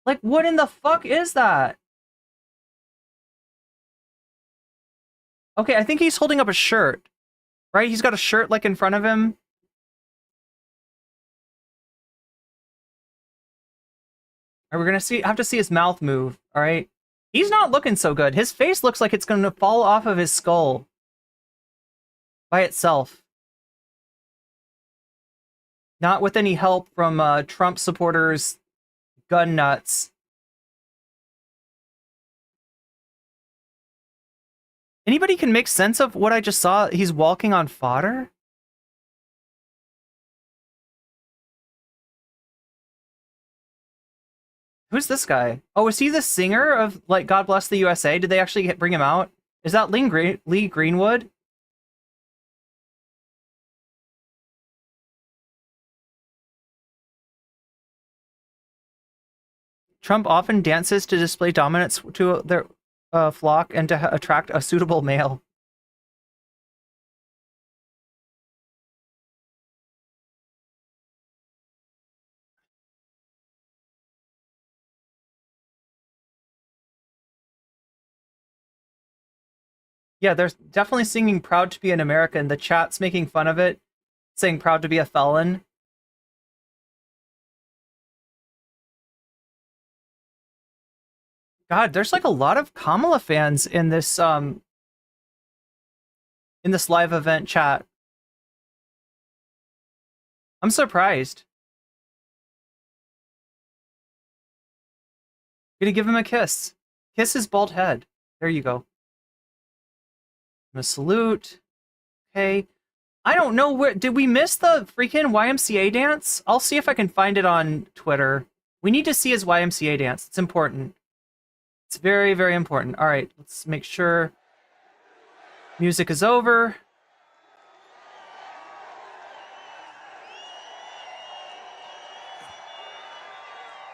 Like, what in the fuck is that? Okay, I think he's holding up a shirt, right? He's got a shirt like in front of him. We're gonna have to see his mouth move, all right? He's not looking so good. His face looks like it's gonna fall off of his skull by itself. Not with any help from Trump supporters, gun nuts. Anybody can make sense of what I just saw? He's walking on fodder? Who's this guy? Oh, is he the singer of, like, God Bless the USA? Did they actually bring him out? Is that Lee Greenwood? Trump often dances to display dominance to their flock and to attract a suitable male. Yeah, they're definitely singing Proud to be an American. The chat's making fun of it, saying proud to be a felon. God, there's like a lot of Kamala fans in this in this live event chat. I'm surprised. Gonna give him a kiss. Kiss his bald head. There you go. I'm gonna salute. Okay. I don't know where. Did we miss the freaking YMCA dance? I'll see if I can find it on Twitter. We need to see his YMCA dance. It's important. It's very, very important. All right, let's make sure music is over.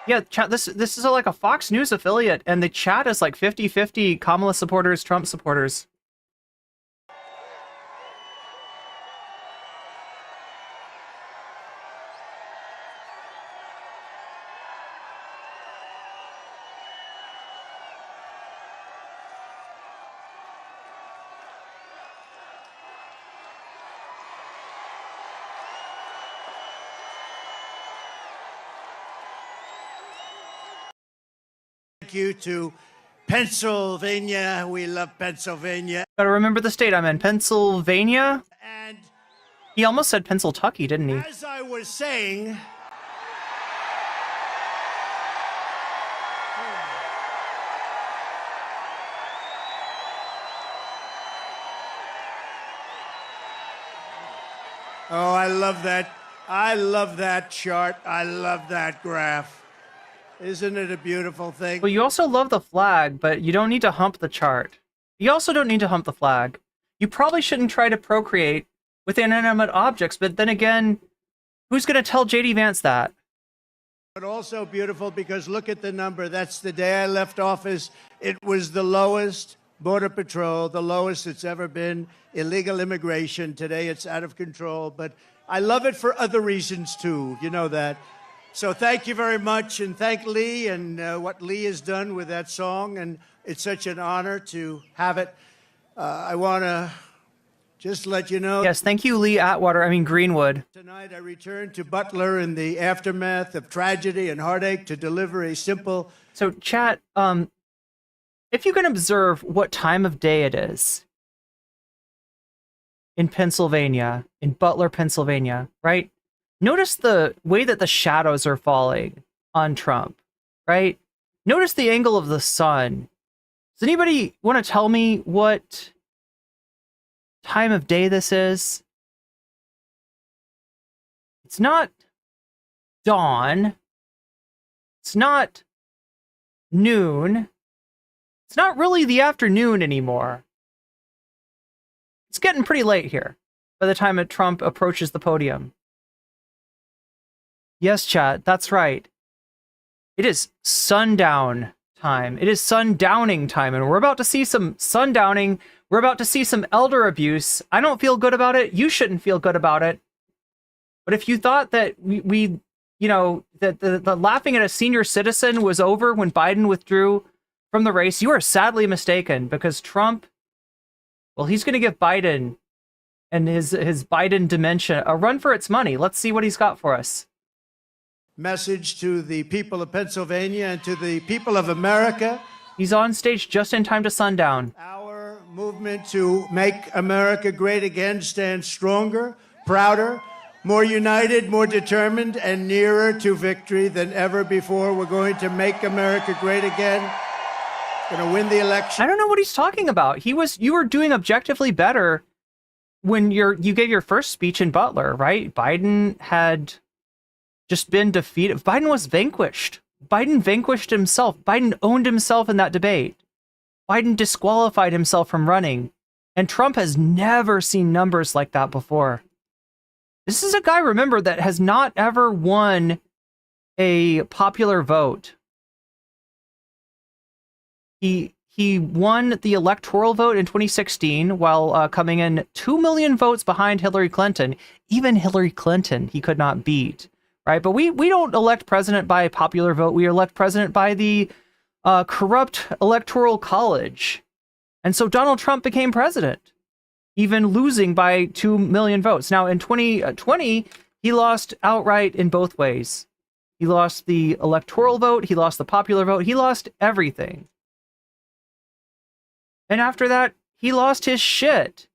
Yeah, chat. This is like a Fox News affiliate, and the chat is like 50-50 Kamala supporters, Trump supporters. Thank you to Pennsylvania. We love Pennsylvania. Gotta remember the state I'm in. Pennsylvania? And He almost said Pennsyltucky, didn't he? as I was saying, oh, I love that. I love that chart. I love that graph. Isn't it a beautiful thing? Well, you also love the flag, but you don't need to hump the chart. You also don't need to hump the flag. You probably shouldn't try to procreate with inanimate objects, but then again, who's going to tell JD Vance that? But also beautiful because look at the number. That's the day I left office. It was the lowest Border Patrol, the lowest it's ever been. Illegal immigration. Today it's out of control. But I love it for other reasons, too. You know that. So thank you very much. And thank Lee and what Lee has done with that song. And it's such an honor to have it. I want to just let you know. Yes, thank you, Lee Atwater. I mean, Greenwood. Tonight I return to Butler in the aftermath of tragedy and heartache to deliver a simple. So, chat, if you can observe what time of day it is in Pennsylvania, in Butler, Pennsylvania, right? Notice the way that the shadows are falling on Trump, right? Notice the angle of the sun. Does anybody want to tell me what time of day this is? It's not dawn. It's not noon. It's not really the afternoon anymore. It's getting pretty late here by the time that Trump approaches the podium. Yes, chat, that's right. It is sundown time. It is sundowning time, and we're about to see some sundowning. We're about to see some elder abuse. I don't feel good about it. You shouldn't feel good about it. But if you thought that we you know, that the laughing at a senior citizen was over when Biden withdrew from the race, you are sadly mistaken, because Trump, well, he's going to give Biden and his Biden dementia a run for its money. Let's see what he's got for us. Message to the people of Pennsylvania and to the people of America. He's on stage just in time to sundown. Our movement to make America great again stands stronger, prouder, more united, more determined, and nearer to victory than ever before. We're going to make America great again. Going to win the election. I don't know what he's talking about. You were doing objectively better when you gave your first speech in Butler, right? Biden had just been defeated. Biden was vanquished. Biden vanquished himself. Biden owned himself in that debate. Biden disqualified himself from running. And Trump has never seen numbers like that before. This is a guy, remember, that has not ever won a popular vote. He won the electoral vote in 2016 while coming in 2 million votes behind Hillary Clinton. Even Hillary Clinton he could not beat. Right, but we don't elect president by a popular vote. We elect president by the corrupt electoral college. And so Donald Trump became president, even losing by 2 million votes. Now, in 2020, he lost outright in both ways. He lost the electoral vote. He lost the popular vote. He lost everything. And after that, he lost his shit.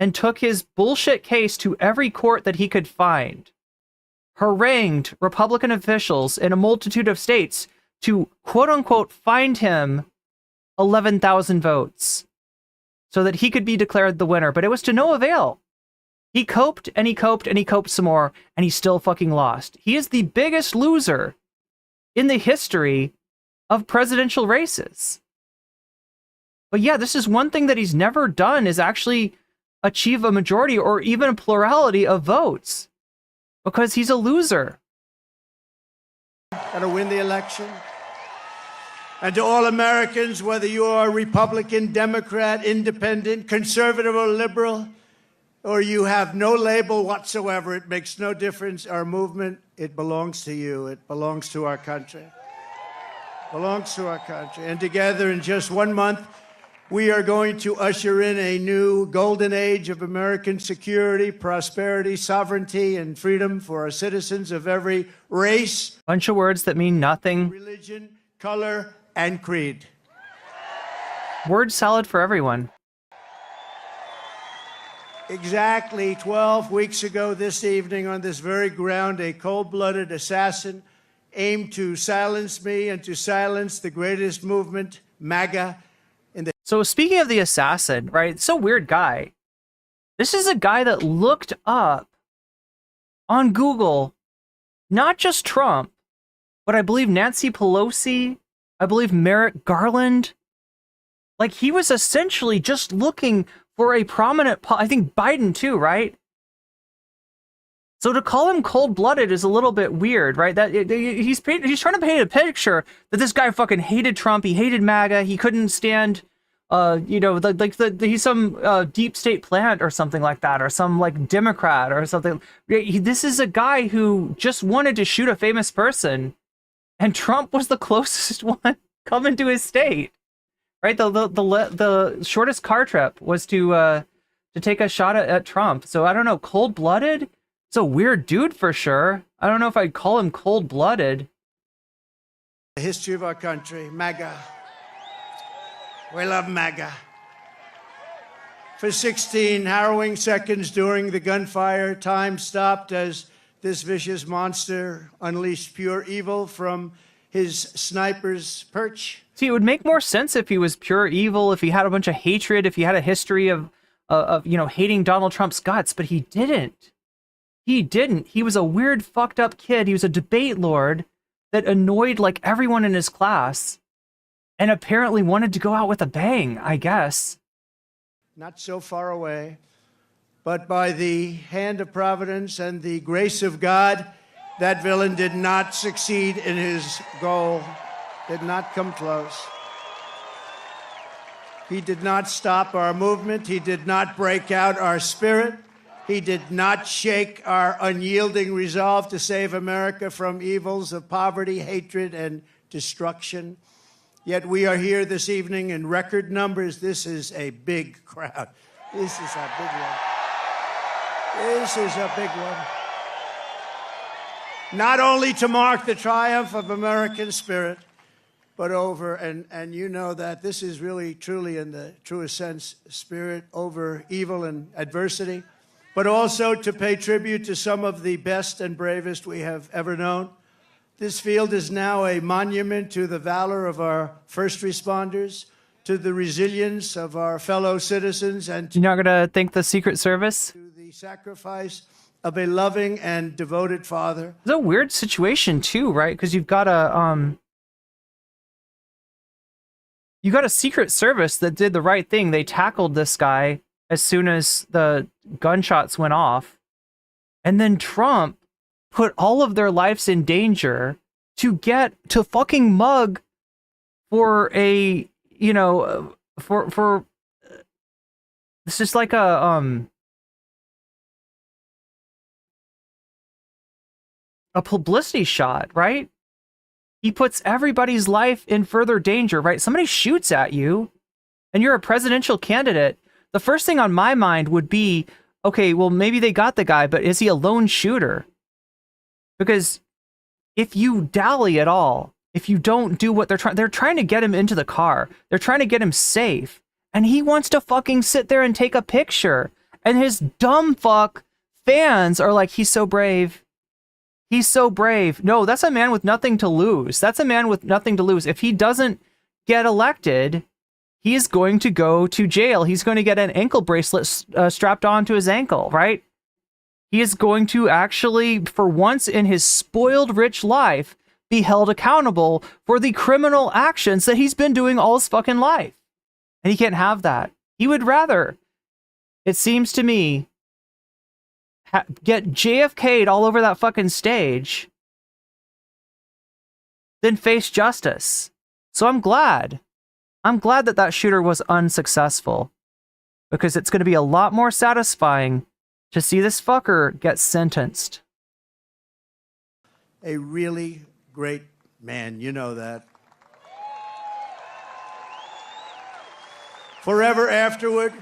and took his bullshit case to every court that he could find, harangued Republican officials in a multitude of states to quote-unquote find him 11,000 votes so that he could be declared the winner, but it was to no avail. He coped and he coped and he coped some more, and he still fucking lost. He is the biggest loser in the history of presidential races. But yeah, this is one thing that he's never done, is actually achieve a majority or even a plurality of votes, because he's a loser. Gotta win the election. And to all Americans, whether you are Republican, Democrat, Independent, Conservative, or Liberal, or you have no label whatsoever, it makes no difference. Our movement, it belongs to you. It belongs to our country. It belongs to our country. And together, in just 1 month, we are going to usher in a new golden age of American security, prosperity, sovereignty, and freedom for our citizens of every race, Bunch of words that mean nothing. religion, color, and creed. Word salad for everyone. Exactly 12 weeks ago this evening, on this very ground, a cold-blooded assassin aimed to silence me and to silence the greatest movement, MAGA. So speaking of the assassin, right? So weird guy. This is a guy that looked up on Google, not just Trump, but I believe Nancy Pelosi, I believe Merrick Garland. Like, he was essentially just looking for a prominent, I think Biden too, right? So to call him cold-blooded is a little bit weird, right? That he's trying to paint a picture that this guy fucking hated Trump, he hated MAGA, he couldn't stand, he's some deep state plant or something like that, or some like Democrat or something. This is a guy who just wanted to shoot a famous person, and Trump was the closest one coming to his state, right? The shortest car trip was to take a shot at Trump. So I don't know, cold-blooded. It's a weird dude for sure. I don't know if I'd call him cold-blooded. The history of our country, MAGA. We love MAGA. For 16 harrowing seconds during the gunfire, time stopped as this vicious monster unleashed pure evil from his sniper's perch. See, it would make more sense if he was pure evil, if he had a bunch of hatred, if he had a history of hating Donald Trump's guts, but he didn't. He didn't. He was a weird, fucked up kid. He was a debate lord that annoyed like everyone in his class, and apparently wanted to go out with a bang, I guess. Not so far away, but by the hand of providence and the grace of God, that villain did not succeed in his goal, did not come close. He did not stop our movement. He did not break out our spirit. He did not shake our unyielding resolve to save America from evils of poverty, hatred, and destruction. Yet we are here this evening in record numbers. This is a big crowd. This is a big one. This is a big one. Not only to mark the triumph of American spirit, but over, and you know that this is really, truly, in the truest sense, spirit over evil and adversity, but also to pay tribute to some of the best and bravest we have ever known. This field is now a monument to the valor of our first responders, to the resilience of our fellow citizens, and You're not gonna thank the Secret Service? to the sacrifice of a loving and devoted father. It's a weird situation too, right? Because you've got a Secret Service that did the right thing. They tackled this guy as soon as the gunshots went off, and then Trump put all of their lives in danger to get to fucking mug for a, for this is like a publicity shot, right? He puts everybody's life in further danger, right? Somebody shoots at you and you're a presidential candidate. The first thing on my mind would be, okay, well, maybe they got the guy, but is he a lone shooter? Because if you dally at all, if you don't do what they're trying to get him into the car. They're trying to get him safe. And he wants to fucking sit there and take a picture. And his dumb fuck fans are like, he's so brave. He's so brave. No, that's a man with nothing to lose. That's a man with nothing to lose. If he doesn't get elected, he is going to go to jail. He's going to get an ankle bracelet strapped onto his ankle, right? He is going to actually, for once in his spoiled rich life, be held accountable for the criminal actions that he's been doing all his fucking life. And he can't have that. He would rather, it seems to me, get JFK'd all over that fucking stage than face justice. So I'm glad that that shooter was unsuccessful, because it's going to be a lot more satisfying to see this fucker get sentenced. A really great man, you know that. Forever afterward,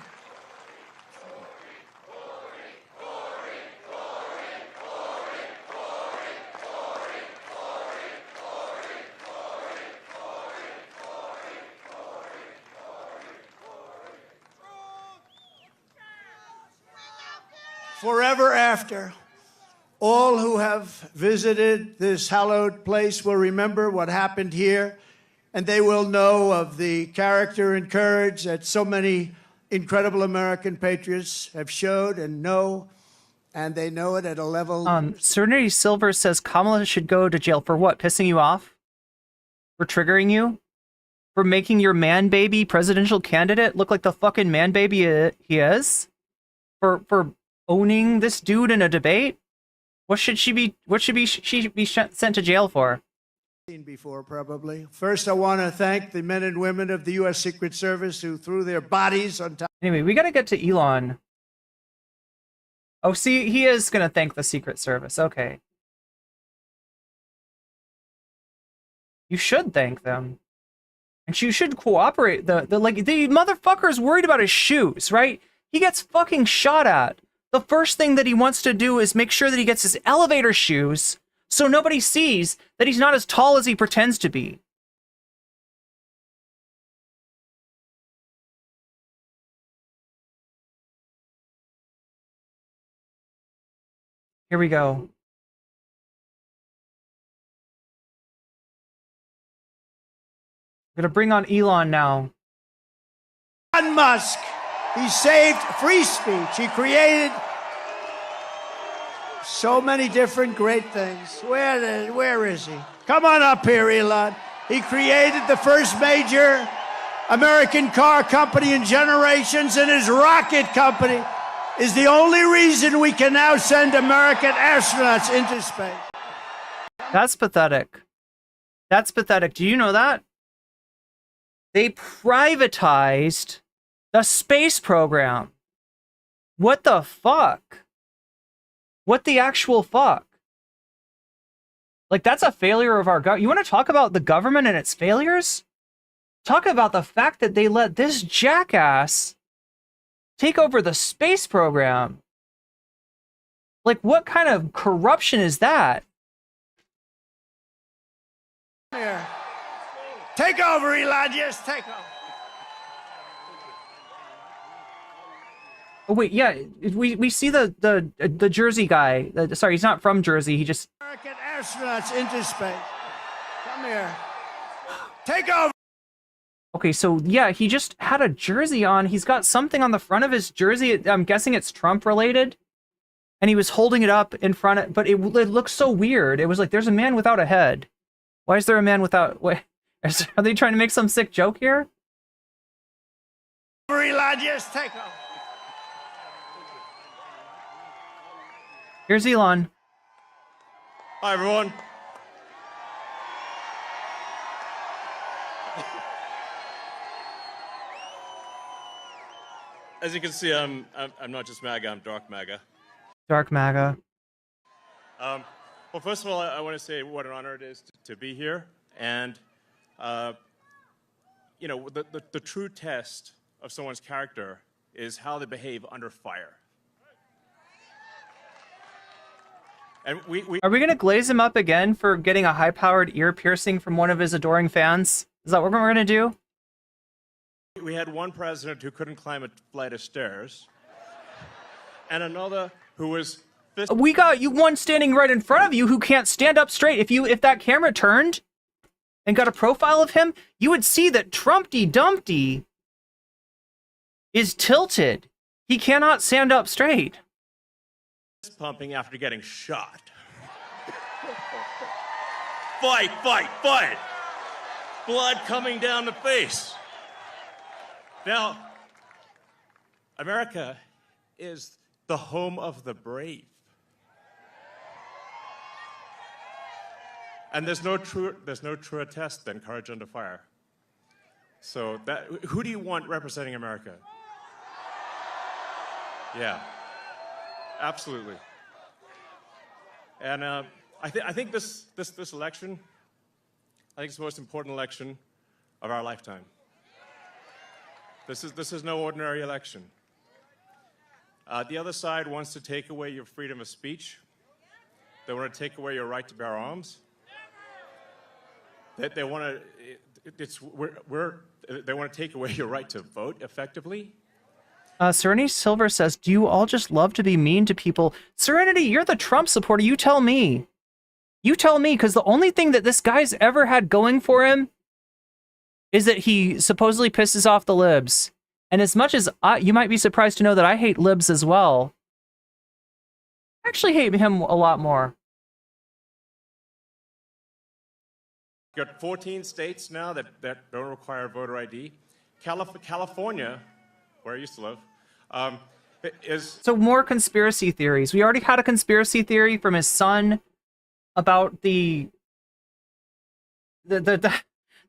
forever after, all who have visited this hallowed place will remember what happened here, and they will know of the character and courage that so many incredible American patriots have showed and know, and they know it at a level... Serenity Silver says Kamala should go to jail for what? Pissing you off? For triggering you? For making your man baby presidential candidate look like the fucking man baby he is? For owning this dude in a debate? What should she be sent to jail for? Before, probably. First, I want to thank the men and women of the U.S. Secret Service who threw their bodies on top. Anyway, we got to get to Elon. Oh, see, he is going to thank the Secret Service. Okay. You should thank them. And you should cooperate. The motherfucker is worried about his shoes, right? He gets fucking shot at. The first thing that he wants to do is make sure that he gets his elevator shoes so nobody sees that he's not as tall as he pretends to be. Here we go. I'm gonna bring on Elon now. Elon Musk. He saved free speech. He created so many different great things. Where is he? Come on up here, Elon. He created the first major American car company in generations, and his rocket company is the only reason we can now send American astronauts into space. That's pathetic. That's pathetic. Do you know that? They privatized the space program. What the fuck? What the actual fuck? Like, that's a failure of our government. You want to talk about the government and its failures? Talk about the fact that they let this jackass take over the space program. Like, what kind of corruption is that? Here. Take over, Elon. Just take over. Oh wait, yeah, we see the Jersey guy. Sorry, he's not from Jersey. He just American astronauts into space. Come here. Take over. Okay, so yeah, he just had a jersey on. He's got something on the front of his jersey. I'm guessing it's Trump related. And he was holding it up in front of, but it looks so weird. It was like, there's a man without a head. Why is there a man without, what? Are they trying to make some sick joke here? Elon, just take over. Here's Elon. Hi, everyone. As you can see, I'm not just MAGA, I'm dark MAGA. Dark MAGA. Well, first of all, I want to say what an honor it is to be here. And, you know, the true test of someone's character is how they behave under fire. And Are we going to glaze him up again for getting a high-powered ear piercing from one of his adoring fans? Is that what we're going to do? We had one president who couldn't climb a flight of stairs. and another who was We got you one standing right in front of you who can't stand up straight. If that camera turned and got a profile of him, you would see that Trumpty Dumpty is tilted. He cannot stand up straight. pumping after getting shot. Fight, fight, fight! Blood coming down the face. Now, America is the home of the brave. And there's no truer test than courage under fire. So who do you want representing America? Yeah, absolutely. And I think this election, I think it's the most important election of our lifetime. This is no ordinary election. The other side wants to take away your freedom of speech. They want to take away your right to bear arms. They want to take away your right to vote effectively. Serenity Silver says, do you all just love to be mean to people? Serenity, you're the Trump supporter. You tell me. You tell me, because the only thing that this guy's ever had going for him is that he supposedly pisses off the libs. And as much as you might be surprised to know that I hate libs as well, I actually hate him a lot more. You've got 14 states now that don't require voter ID. California, where I used to live, is... So more conspiracy theories. We already had a conspiracy theory from his son about that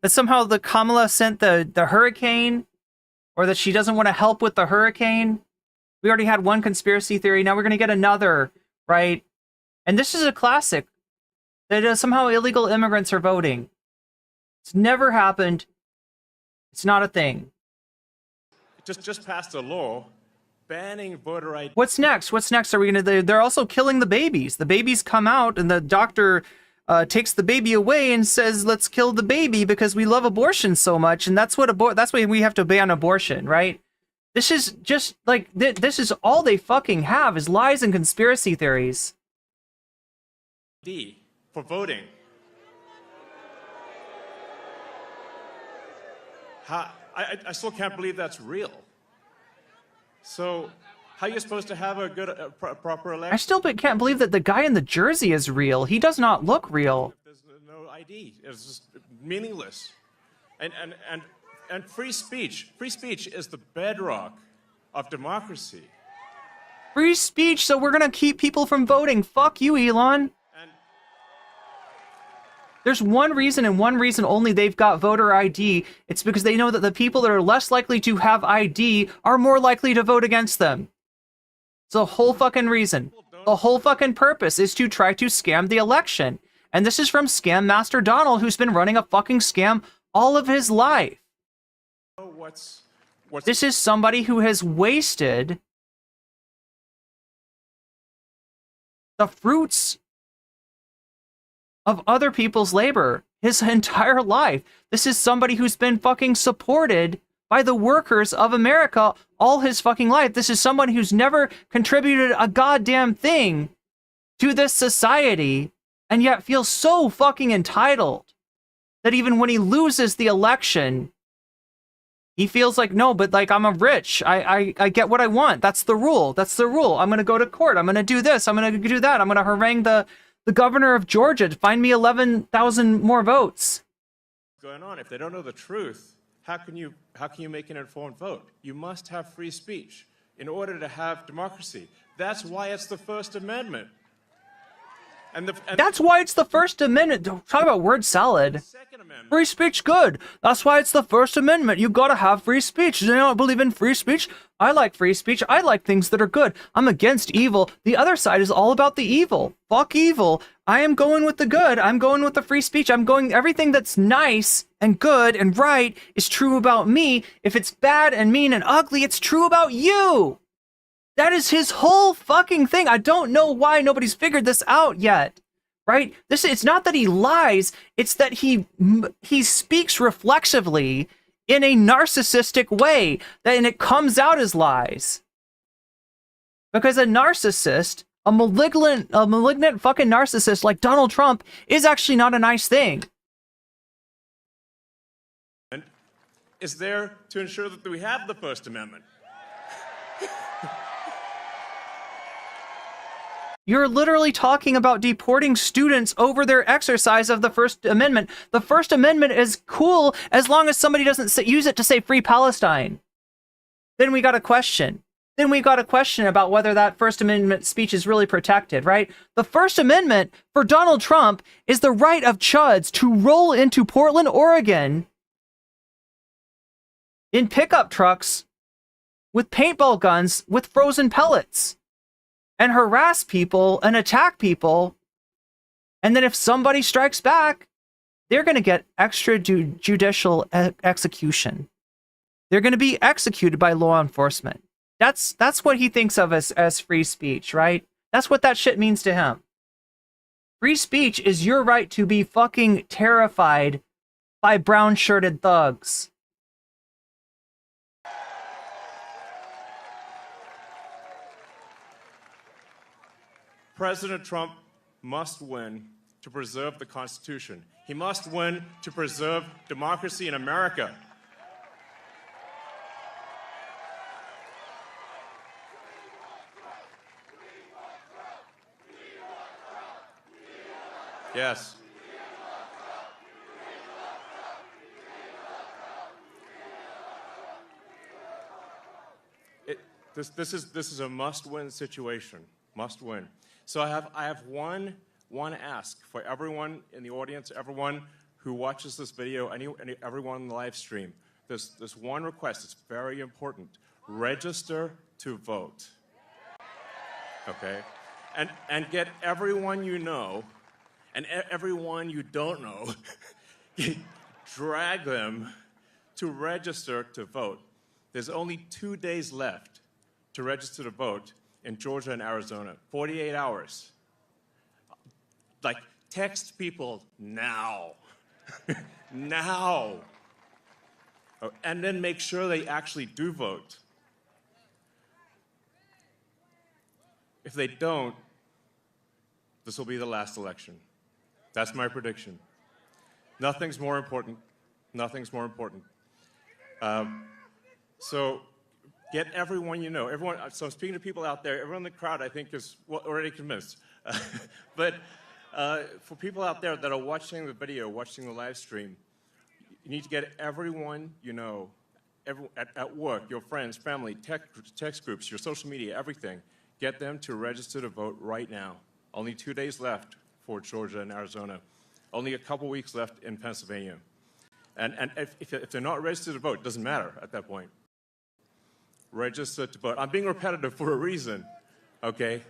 somehow the Kamala sent the hurricane, or that she doesn't want to help with the hurricane. We already had one conspiracy theory. Now we're going to get another, right? And this is a classic. That somehow illegal immigrants are voting. It's never happened. It's not a thing. Just passed a law banning voter ID. What's next? What's next? Are we gonna? They're also killing the babies. The babies come out, and the doctor takes the baby away and says, "Let's kill the baby because we love abortion so much." And that's why we have to ban abortion, right? This is just like this is all they fucking have is lies and conspiracy theories. ID for voting. I still can't believe that's real. So, how are you supposed to have a good, proper election? I still can't believe that the guy in the jersey is real. He does not look real. There's no ID. It's just meaningless. And free speech. Free speech is the bedrock of democracy. Free speech, so we're gonna keep people from voting. Fuck you, Elon. There's one reason and one reason only they've got voter ID. It's because they know that the people that are less likely to have ID are more likely to vote against them. It's the whole fucking reason. The whole fucking purpose is to try to scam the election. And this is from Scam Master Donald, who's been running a fucking scam all of his life. This is somebody who has wasted the fruits of other people's labor his entire life. This is somebody who's been fucking supported by the workers of America all his fucking life. This is someone who's never contributed a goddamn thing to this society and yet feels so fucking entitled that even when he loses the election, he feels like, no, but like I'm a rich. I get what I want. That's the rule. That's the rule. I'm going to go to court. I'm going to do this. I'm going to do that. I'm going to harangue the governor of Georgia to find me 11,000 more votes. What's going on? If they don't know the truth, how can you make an informed vote? You must have free speech in order to have democracy. That's why it's the First Amendment. That's why it's the First Amendment. Talk about word salad. Free speech, good. That's why it's the First Amendment. You gotta have free speech. Do you not believe in free speech? I like free speech. I like things that are good. I'm against evil. The other side is all about the evil. Fuck evil. I am going with the good. I'm going with the free speech. Everything that's nice and good and right is true about me. If it's bad and mean and ugly, it's true about you. That is his whole fucking thing. I don't know why nobody's figured this out yet, right? It's not that he lies. It's that he speaks reflexively in a narcissistic way, and it comes out as lies. Because a narcissist, a malignant fucking narcissist like Donald Trump is actually not a nice thing. Is there to ensure that we have the First Amendment. You're literally talking about deporting students over their exercise of the First Amendment. The First Amendment is cool as long as somebody doesn't use it to say free Palestine. Then we got a question. Then we got a question about whether that First Amendment speech is really protected, right? The First Amendment for Donald Trump is the right of chuds to roll into Portland, Oregon in pickup trucks with paintball guns with frozen pellets and harass people and attack people. And then if somebody strikes back, they're going to get extrajudicial execution. They're going to be executed by law enforcement. That's what he thinks of as free speech, right? That's what that shit means to him. Free speech is your right to be fucking terrified by brown-shirted thugs. President Trump must win to preserve the Constitution. He must win to preserve democracy in America. Yes. This is a must-win situation. Must win. So I have one ask for everyone in the audience, everyone who watches this video, everyone in the live stream. There's one request. It's very important. Register to vote. Okay, and get everyone you know, and everyone you don't know, drag them to register to vote. There's only 2 days left to register to vote in Georgia and Arizona. 48 hours. Like, text people now. Now. Oh, and then make sure they actually do vote. If they don't, this will be the last election. That's my prediction. Nothing's more important. Nothing's more important. So get everyone you know. Everyone. So I'm speaking to people out there. Everyone in the crowd, I think, is already convinced. But for people out there that are watching the video, watching the live stream, you need to get everyone you know, at work, your friends, family, text groups, your social media, everything. Get them to register to vote right now. Only 2 days left for Georgia and Arizona. Only a couple weeks left in Pennsylvania. And if they're not registered to vote, it doesn't matter at that point. Register to vote. I'm being repetitive for a reason, okay?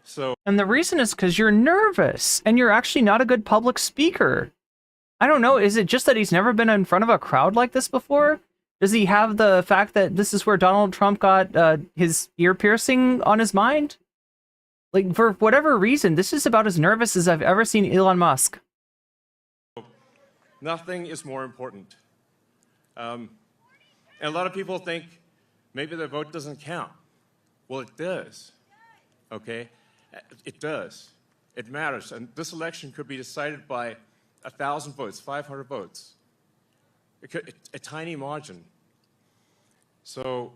So. And the reason is because you're nervous and you're actually not a good public speaker. I don't know, is it just that he's never been in front of a crowd like this before? Does he have the fact that this is where Donald Trump got his ear piercing on his mind? Like, for whatever reason, this is about as nervous as I've ever seen Elon Musk. Nothing is more important. And a lot of people think maybe their vote doesn't count. Well, it does, okay? It does. It matters. And this election could be decided by 1,000 votes, 500 votes. A tiny margin. So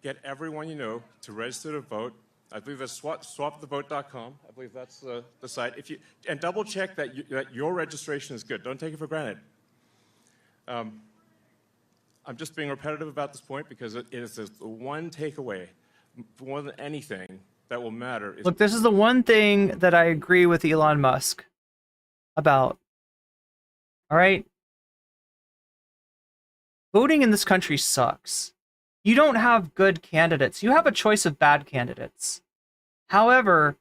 get everyone you know to register to vote. I believe that's swapthevote.com. I believe that's the site. And double check that your registration is good. Don't take it for granted. I'm just being repetitive about this point because it is the one takeaway, more than anything, that will matter. Look, this is the one thing that I agree with Elon Musk about. All right? Voting in this country sucks. You don't have good candidates. You have a choice of bad candidates. However,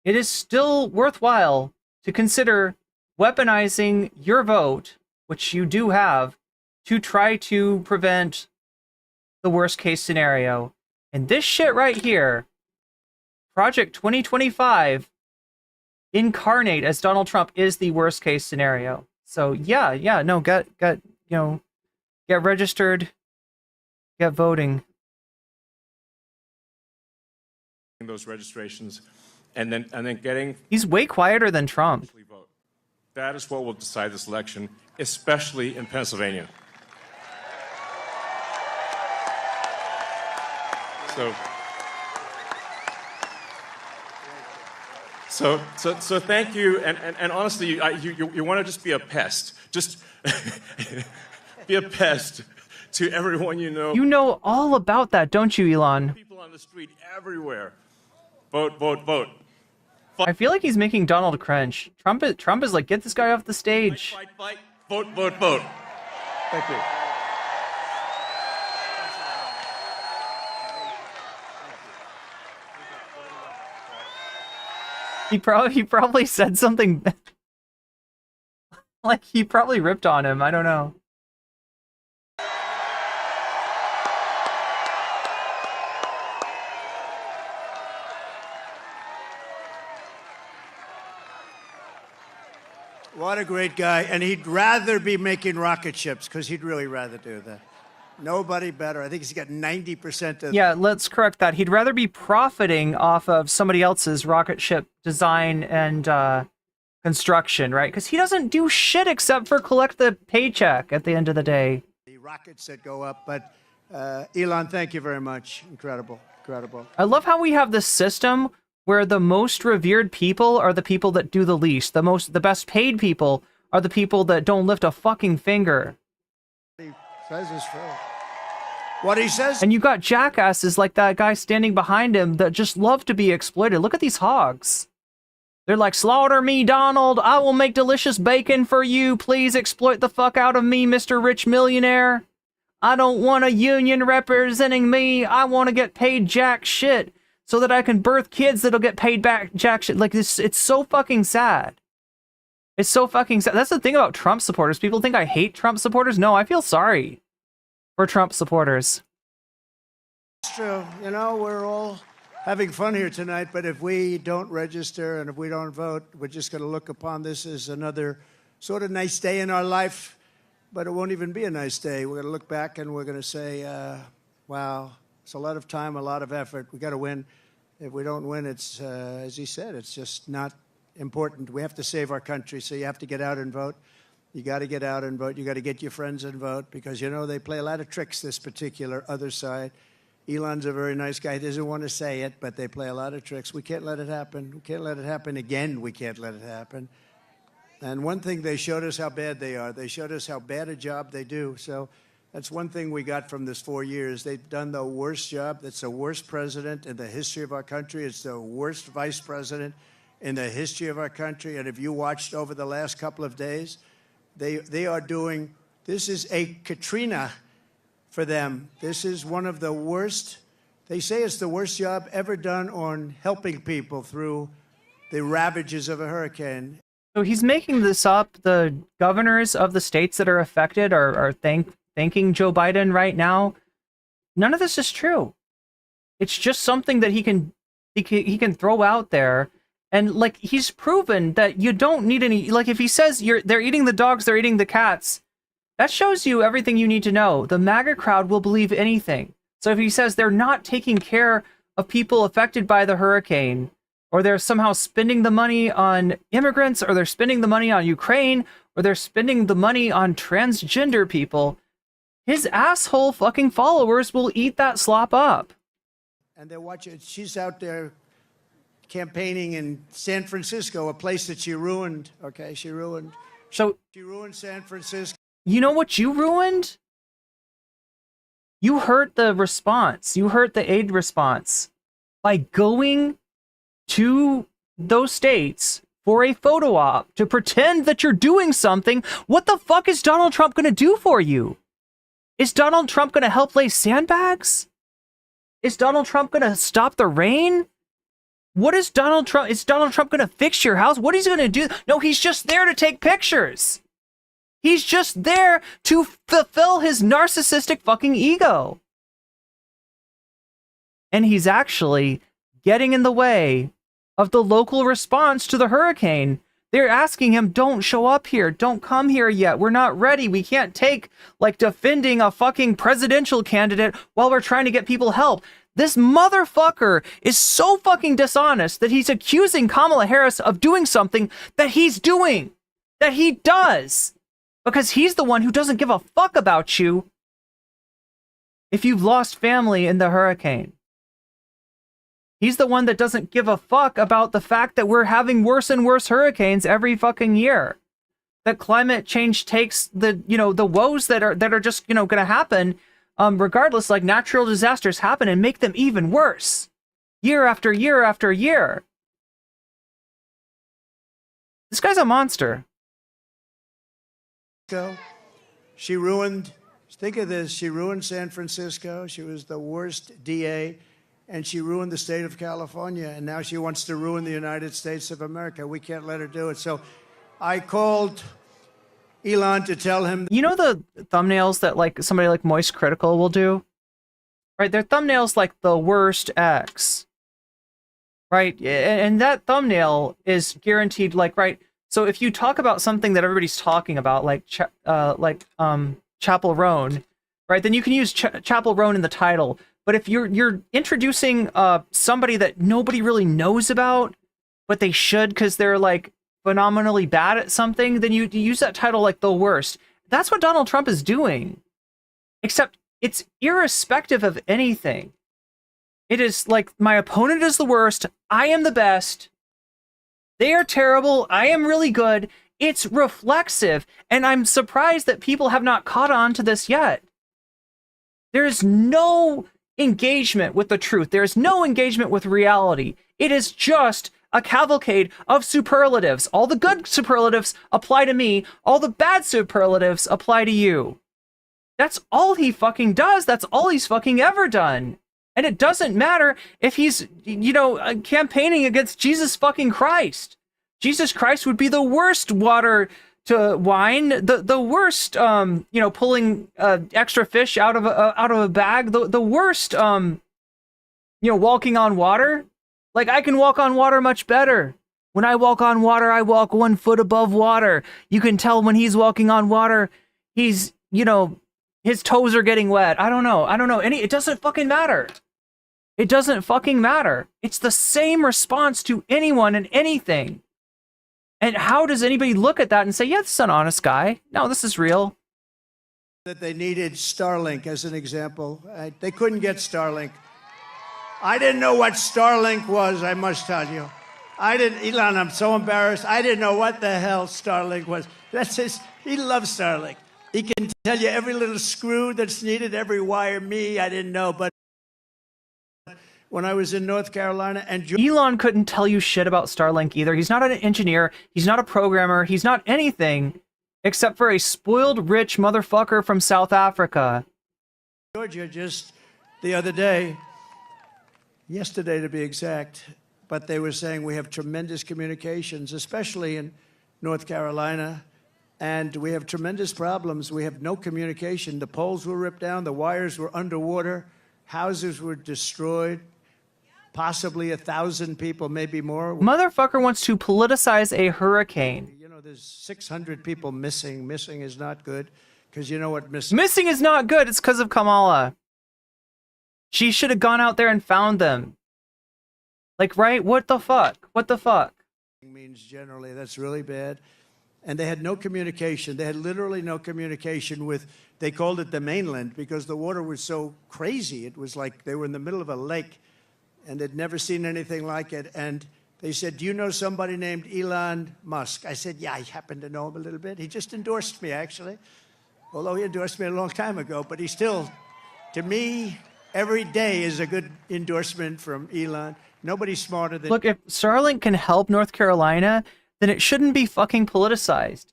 it is still worthwhile to consider weaponizing your vote, which you do have, to try to prevent the worst case scenario. And this shit right here, Project 2025, incarnate as Donald Trump, is the worst case scenario. So yeah, no, get registered, get voting. those registrations and then getting He's way quieter than Trump. vote. That is what will decide this election, especially in Pennsylvania. So thank you, and honestly, you want to just be a pest, just be a pest to everyone you know. You know all about that, don't you, Elon? People on the street everywhere. Vote, vote, vote. I feel like he's making Donald cringe. Trump is like, get this guy off the stage. Fight, fight, vote, vote, vote. Thank you. He probably said something like he probably ripped on him. I don't know. What a great guy. And he'd rather be making rocket ships, because he'd really rather do that. Nobody better. I think he's got 90% of... Yeah, let's correct that. He'd rather be profiting off of somebody else's rocket ship design and construction, right? Because he doesn't do shit except for collect the paycheck at the end of the day. The rockets that go up. But Elon, thank you very much. Incredible. Incredible. I love how we have this system where the most revered people are the people that do the least. The best paid people are the people that don't lift a fucking finger. He says is true. What he says? And you got jackasses like that guy standing behind him that just love to be exploited. Look at these hogs. They're like, slaughter me, Donald. I will make delicious bacon for you. Please exploit the fuck out of me, Mr. Rich Millionaire. I don't want a union representing me. I want to get paid jack shit so that I can birth kids that'll get paid back jack shit. Like this, it's so fucking sad. It's so fucking sad. That's the thing about Trump supporters. People think I hate Trump supporters. No, I feel sorry for Trump supporters. It's true. You know, we're all having fun here tonight, but if we don't register and if we don't vote, we're just going to look upon this as another sort of nice day in our life, but it won't even be a nice day. We're going to look back and we're going to say, wow, it's a lot of time, a lot of effort. We got to win. If we don't win, it's, as he said, it's just not important. We have to save our country, so you have to get out and vote. You got to get out and vote. You got to get your friends and vote, because, you know, they play a lot of tricks, this particular other side. Elon's a very nice guy. He doesn't want to say it, but they play a lot of tricks. We can't let it happen. We can't let it happen again. We can't let it happen. And one thing, they showed us how bad they are. They showed us how bad a job they do. So that's one thing we got from this 4 years. They've done the worst job. That's the worst president in the history of our country. It's the worst vice president in the history of our country. And if you watched over the last couple of days, they are doing, this is a Katrina for them. This is one of the worst, they say it's the worst job ever done on helping people through the ravages of a hurricane. So he's making this up. The governors of the states that are affected are thanking Joe Biden right now. None of this is true. It's just something that he can throw out there. And like, he's proven that you don't need any, like if he says they're eating the dogs, they're eating the cats, that shows you everything you need to know. The MAGA crowd will believe anything. So if he says they're not taking care of people affected by the hurricane, or they're somehow spending the money on immigrants, or they're spending the money on Ukraine, or they're spending the money on transgender people, his asshole fucking followers will eat that slop up. And they're watching, she's out there campaigning in San Francisco, a place that she ruined. Okay, she ruined. So She ruined San Francisco. you know what you ruined? You hurt the response. You hurt the aid response by going to those states for a photo op to pretend that you're doing something. What the fuck is Donald Trump going to do for you? Is Donald Trump going to help lay sandbags? Is Donald Trump going to stop the rain? What is Donald Trump? Is Donald Trump going to fix your house? What is he going to do? No, he's just there to take pictures. He's just there to fulfill his narcissistic fucking ego. And he's actually getting in the way of the local response to the hurricane, They're asking him, don't show up here. Don't come here yet. We're not ready. We can't take, like, defending a fucking presidential candidate while we're trying to get people help. This motherfucker is so fucking dishonest that he's accusing Kamala Harris of doing something that he's doing, that he does, because he's the one who doesn't give a fuck about you if you've lost family in the hurricane. He's the one that doesn't give a fuck about the fact that we're having worse and worse hurricanes every fucking year. That climate change takes the, you know, the woes that are just, you know, going to happen, regardless, like natural disasters happen and make them even worse year after year after year. This guy's a monster. She ruined, think of this, she ruined San Francisco. She was the worst DA. And she ruined the state of California, and now she wants to ruin the United States of America. We can't let her do it. So I called Elon to tell him. You know the thumbnails that like somebody like Moist Critical will do? Right? They're thumbnails like the worst X. Right? And that thumbnail is guaranteed, like, right? So if you talk about something that everybody's talking about, like Chapel Roan, right? Then you can use Chapel Roan in the title. But if you're introducing somebody that nobody really knows about, but they should because they're like phenomenally bad at something, then you use that title like the worst. That's what Donald Trump is doing. Except it's irrespective of anything. It is like, my opponent is the worst. I am the best. They are terrible. I am really good. It's reflexive. And I'm surprised that people have not caught on to this yet. There is no engagement with the truth. There is no engagement with reality. It is just a cavalcade of superlatives. All the good superlatives apply to me. All the bad superlatives apply to you. That's all he fucking does. That's all he's fucking ever done. And it doesn't matter if he's, you know, campaigning against Jesus fucking Christ. Jesus Christ would be the worst water to wine, the worst, you know, pulling extra fish out of a bag, the worst, you know, walking on water. Like, I can walk on water much better. When I walk on water, I walk 1 foot above water. You can tell when he's walking on water, he's, you know, his toes are getting wet. I don't know. It doesn't fucking matter. It doesn't fucking matter. It's the same response to anyone and anything. And how does anybody look at that and say, yeah, this is an honest guy? No, this is real. That they needed Starlink as an example. They couldn't get Starlink. I didn't know what Starlink was, I must tell you. Elon, I'm so embarrassed. I didn't know what the hell Starlink was. He loves Starlink. He can tell you every little screw that's needed, every wire. I didn't know, but when I was in North Carolina and Elon couldn't tell you shit about Starlink either. He's not an engineer. He's not a programmer. He's not anything except for a spoiled rich motherfucker from South Africa. Georgia just the other day, yesterday to be exact, but they were saying we have tremendous communications, especially in North Carolina, and we have tremendous problems. We have no communication. The poles were ripped down. The wires were underwater. Houses were destroyed. Possibly 1,000 people, maybe more. Motherfucker wants to politicize a hurricane. You know, there's 600 people missing. Missing is not good, because you know what missing... Missing is not good. It's because of Kamala. She should have gone out there and found them. Like, right? What the fuck? What the fuck? Means generally, that's really bad. And they had no communication. They had literally no communication with, they called it the mainland, because the water was so crazy. It was like they were in the middle of a lake, and they'd never seen anything like it. And they said, do you know somebody named Elon Musk? I said, yeah, I happen to know him a little bit. He just endorsed me, actually. Although he endorsed me a long time ago, but he still, to me, every day is a good endorsement from Elon. Nobody's smarter than... Look, if Starlink can help North Carolina, then it shouldn't be fucking politicized.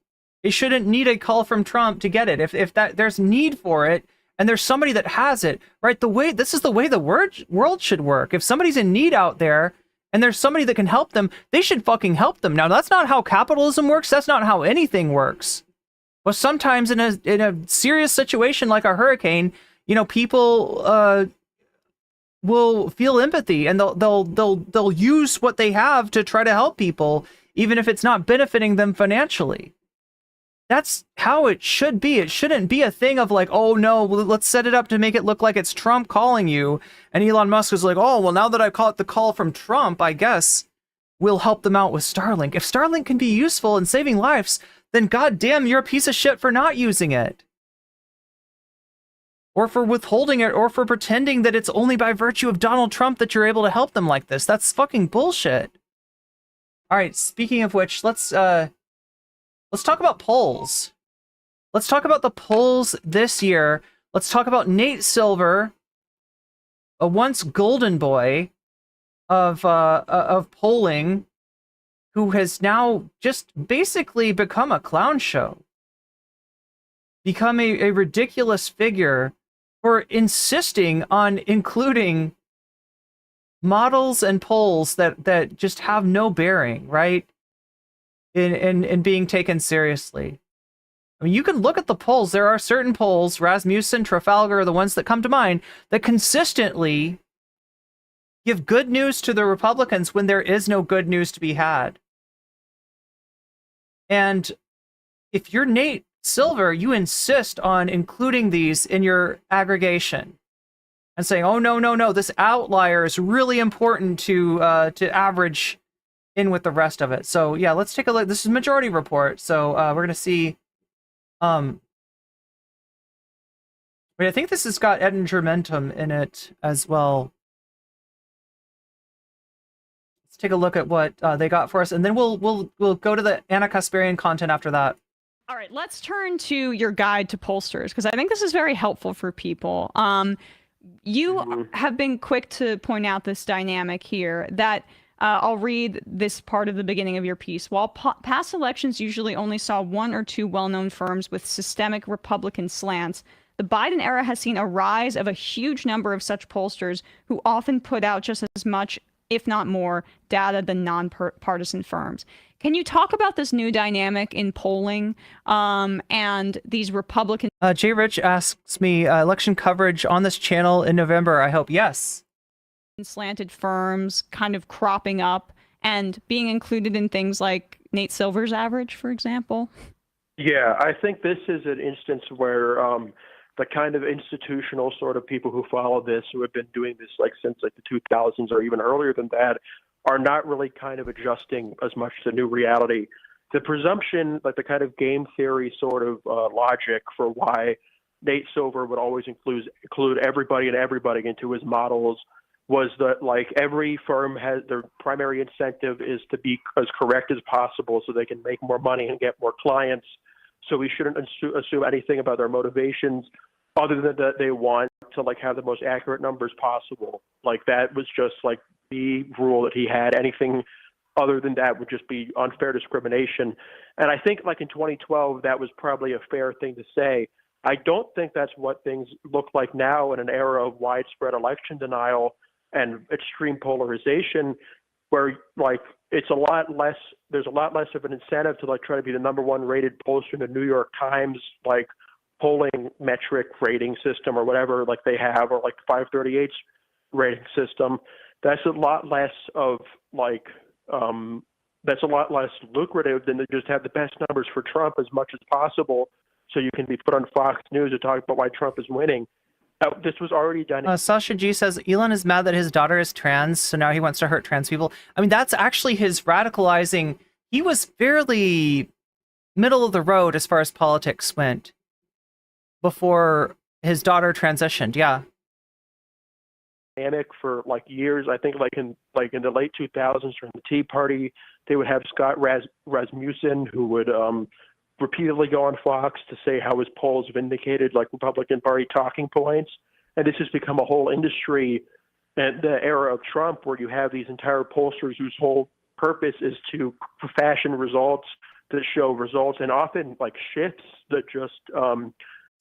It shouldn't need a call from Trump to get it. If that there's need for it, and there's somebody that has it, right? This is the way the world should work. If somebody's in need out there, and there's somebody that can help them, they should fucking help them. Now, that's not how capitalism works. That's not how anything works. But sometimes in a serious situation like a hurricane, you know, people will feel empathy, and they'll use what they have to try to help people, even if it's not benefiting them financially. That's how it should be. It shouldn't be a thing of like, oh no, let's set it up to make it look like it's Trump calling you. And Elon Musk is like, oh, well, now that I caught the call from Trump, I guess we'll help them out with Starlink. If Starlink can be useful in saving lives, then goddamn, you're a piece of shit for not using it. Or for withholding it, or for pretending that it's only by virtue of Donald Trump that you're able to help them like this. That's fucking bullshit. All right, speaking of which, let's talk about polls. Let's talk about the polls this year. Let's talk about Nate Silver, a once golden boy of polling, who has now just basically become a clown show, become a ridiculous figure for insisting on including models and polls that just have no bearing, right? In being taken seriously. I mean, you can look at the polls. There are certain polls, Rasmussen, Trafalgar are the ones that come to mind, that consistently give good news to the Republicans when there is no good news to be had. And if you're Nate Silver, you insist on including these in your aggregation and saying, oh, no, this outlier is really important to average in with the rest of it. So yeah, let's take a look. This is majority report. So we're going to see, I think this has got Edingermentum in it as well. Let's take a look at what they got for us, and then we'll go to the Anna Kasparian content after that. All right, let's turn to your guide to pollsters, because I think this is very helpful for people. You have been quick to point out this dynamic here that I'll read this part of the beginning of your piece. While past elections usually only saw one or two well-known firms with systemic Republican slants, the Biden era has seen a rise of a huge number of such pollsters who often put out just as much, if not more, data than nonpartisan firms. Can you talk about this new dynamic in polling and these Republican... Jay Rich asks me, election coverage on this channel in November, I hope. Yes. Slanted firms kind of cropping up and being included in things like Nate Silver's average, for example? Yeah, I think this is an instance where the kind of institutional sort of people who follow this, who have been doing this like since like the 2000s or even earlier than that, are not really kind of adjusting as much to new reality. The presumption, like the kind of game theory sort of logic for why Nate Silver would always include everybody and everybody into his models was that like every firm has their primary incentive is to be as correct as possible so they can make more money and get more clients. So we shouldn't assume anything about their motivations other than that they want to like have the most accurate numbers possible. Like that was just like the rule that he had. Anything other than that would just be unfair discrimination. And I think like in 2012, that was probably a fair thing to say. I don't think that's what things look like now in an era of widespread election denial and extreme polarization, where like it's a lot less, there's a lot less of an incentive to like try to be the number one rated pollster in the New York Times, like polling metric rating system or whatever like they have, or like 538's rating system. That's a lot less of like, that's a lot less lucrative than to just have the best numbers for Trump as much as possible so you can be put on Fox News to talk about why Trump is winning. This was already done. Sasha G says Elon is mad that his daughter is trans, so now he wants to hurt trans people. I mean, that's actually his radicalizing. He was fairly middle of the road as far as politics went before his daughter transitioned. Yeah. For like years, I think like in the late 2000s during the Tea Party, they would have Scott Rasmussen, who would repeatedly go on Fox to say how his polls vindicated like Republican Party talking points. And this has become a whole industry in the era of Trump, where you have these entire pollsters whose whole purpose is to fashion results that show results, and often like shifts that just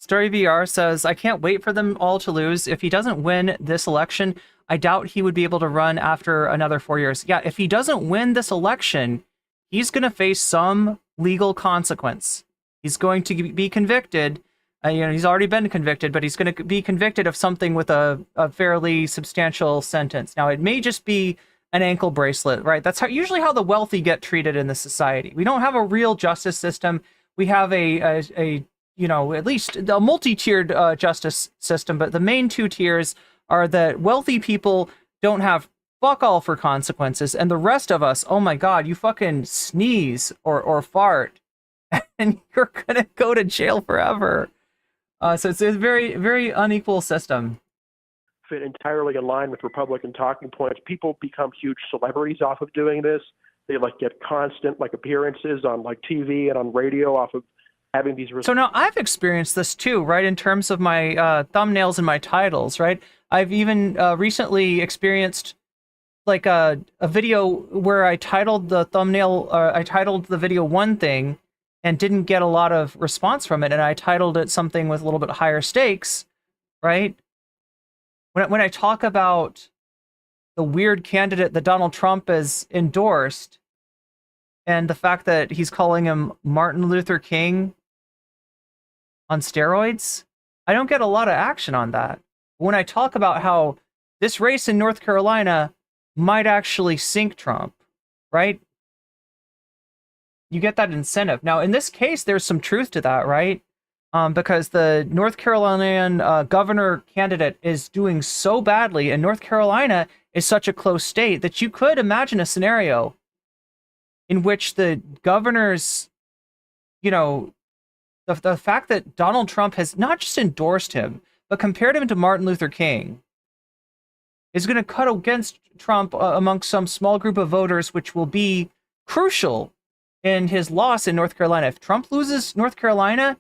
Story VR says, I can't wait for them all to lose. If he doesn't win this election, I doubt he would be able to run after another 4 years. Yeah, if he doesn't win this election, he's going to face some legal consequence. He's going to be convicted. He's already been convicted, but he's going to be convicted of something with a fairly substantial sentence. Now, it may just be an ankle bracelet, right? That's usually how the wealthy get treated in this society. We don't have a real justice system. We have a at least a multi-tiered justice system, but the main two tiers are that wealthy people don't have fuck all for consequences, and the rest of us, oh my god, you fucking sneeze or fart, and you're gonna go to jail forever. So it's a very, very unequal system. Fit entirely in line with Republican talking points. People become huge celebrities off of doing this. They get constant appearances on TV and on radio off of having these. So now I've experienced this too, right? In terms of my thumbnails and my titles, right? I've even recently experienced a video where I titled the thumbnail, I titled the video one thing and didn't get a lot of response from it, and I titled it something with a little bit higher stakes, right? When I talk about the weird candidate that Donald Trump has endorsed and the fact that he's calling him Martin Luther King on steroids, I don't get a lot of action on that. When I talk about how this race in North Carolina might actually sink Trump, right? You get that incentive. Now, in this case, there's some truth to that, right? Because the North Carolinian governor candidate is doing so badly, and North Carolina is such a close state that you could imagine a scenario in which the governor's, the fact that Donald Trump has not just endorsed him, but compared him to Martin Luther King, is going to cut against Trump amongst some small group of voters, which will be crucial in his loss in North Carolina. If Trump loses North Carolina,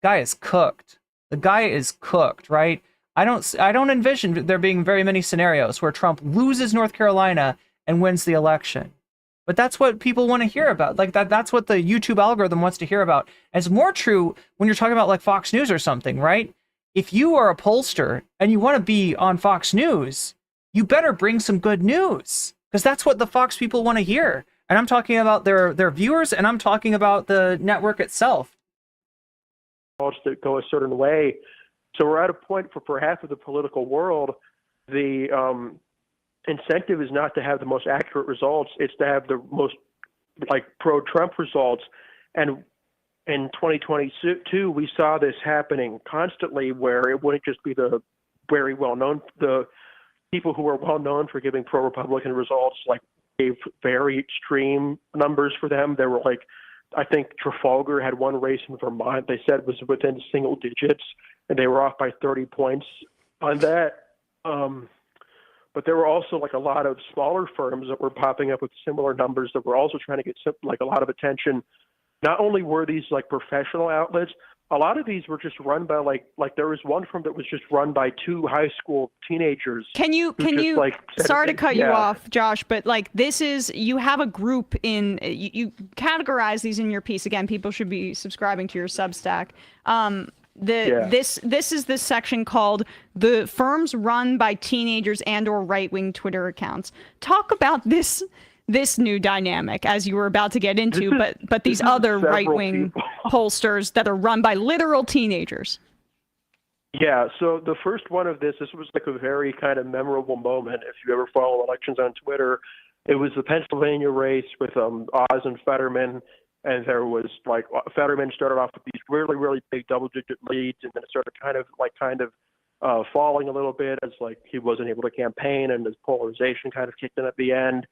guy is cooked. The guy is cooked, right? I don't envision there being very many scenarios where Trump loses North Carolina and wins the election. But that's what people want to hear about. That's what the YouTube algorithm wants to hear about. And it's more true when you're talking about Fox News or something, right? If you are a pollster and you want to be on Fox News, you better bring some good news, because that's what the Fox people want to hear. And I'm talking about their viewers, and I'm talking about the network itself. That go a certain way. So we're at a point for half of the political world, the incentive is not to have the most accurate results, it's to have the most pro-Trump results. And in 2022, we saw this happening constantly, where it wouldn't just be the very well-known, the people who were well-known for giving pro-Republican results, gave very extreme numbers for them. There were I think Trafalgar had one race in Vermont they said was within single digits, and they were off by 30 points on that. But there were also a lot of smaller firms that were popping up with similar numbers that were also trying to get a lot of attention. Not only were these professional outlets, a lot of these were just run by there was one firm that was just run by two high school teenagers. Can you sorry to cut you off, Josh, but this is, you have a group in, you categorize these in your piece. Again, people should be subscribing to your Substack. This is this section called "The Firms Run by Teenagers and/or Right-Wing Twitter Accounts." Talk about this new dynamic, as you were about to get into, but these other right-wing pollsters that are run by literal teenagers. Yeah, so the first one of this was a very kind of memorable moment. If you ever follow elections on Twitter, it was the Pennsylvania race with Oz and Fetterman. And there was Fetterman started off with these really, really big double-digit leads, and then it started kind of falling a little bit as he wasn't able to campaign, and his polarization kind of kicked in at the end.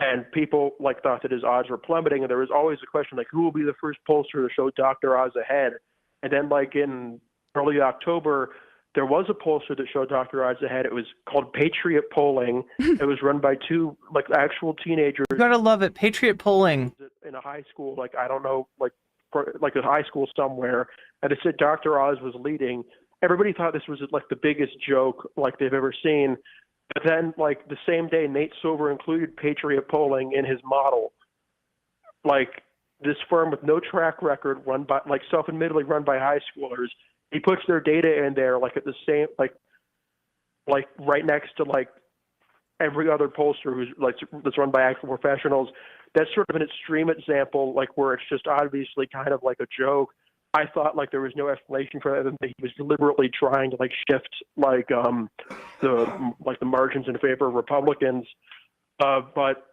And people thought that his odds were plummeting, and there was always a question who will be the first pollster to show Dr. Oz ahead? And then in early October, there was a pollster that showed Dr. Oz ahead. It was called Patriot Polling. It was run by two actual teenagers. You gotta love it, Patriot Polling. In a high school, I don't know, a high school somewhere, and it said Dr. Oz was leading. Everybody thought this was the biggest joke they've ever seen. But then the same day, Nate Silver included Patriot Polling in his model. This firm with no track record, run by self-admittedly run by high schoolers. He puts their data in there at the same right next to every other pollster who's that's run by actual professionals. That's sort of an extreme example, where it's just obviously kind of a joke. I thought there was no explanation for that, and that he was deliberately trying to shift the margins in favor of Republicans. But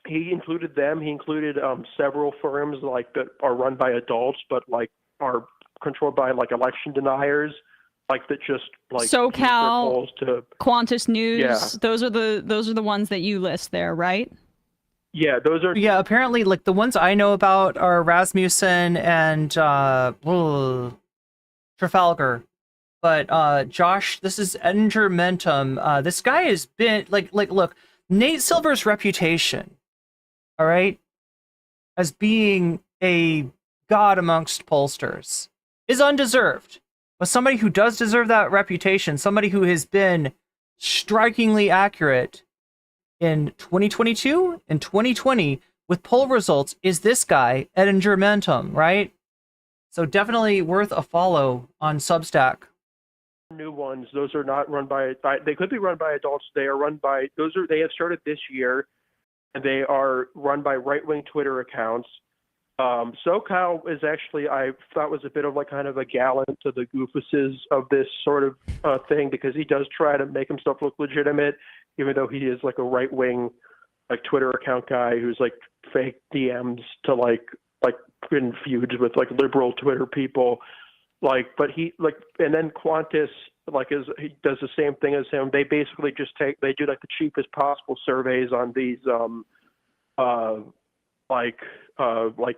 he included them. He included several firms like that are run by adults, but like are controlled by like election deniers, like that just like use their SoCal, polls to Qantas News. Yeah. Those are the ones that you list there, right? Yeah, those are. Yeah, apparently, like the ones I know about are Rasmussen and Trafalgar. But Josh, this is Edinger Mentum. This guy has been like look, Nate Silver's reputation, all right, as being a god amongst pollsters is undeserved. But somebody who does deserve that reputation, somebody who has been strikingly accurate in 2022 and 2020 with poll results is this guy, Edinger Mentum, right? So definitely worth a follow on Substack. New ones. Those are not run by. They could be run by adults. They are run by. They have started this year, and they are run by right-wing Twitter accounts. SoCal is actually, I thought, was a bit of like kind of a gallant to the goofuses of this sort of thing, because he does try to make himself look legitimate, even though he is like a right-wing like Twitter account guy who's like fake DMs to like in feuds with like liberal Twitter people. Like, but he like, and then Qantas like he does the same thing as him. They basically just they do like the cheapest possible surveys on these like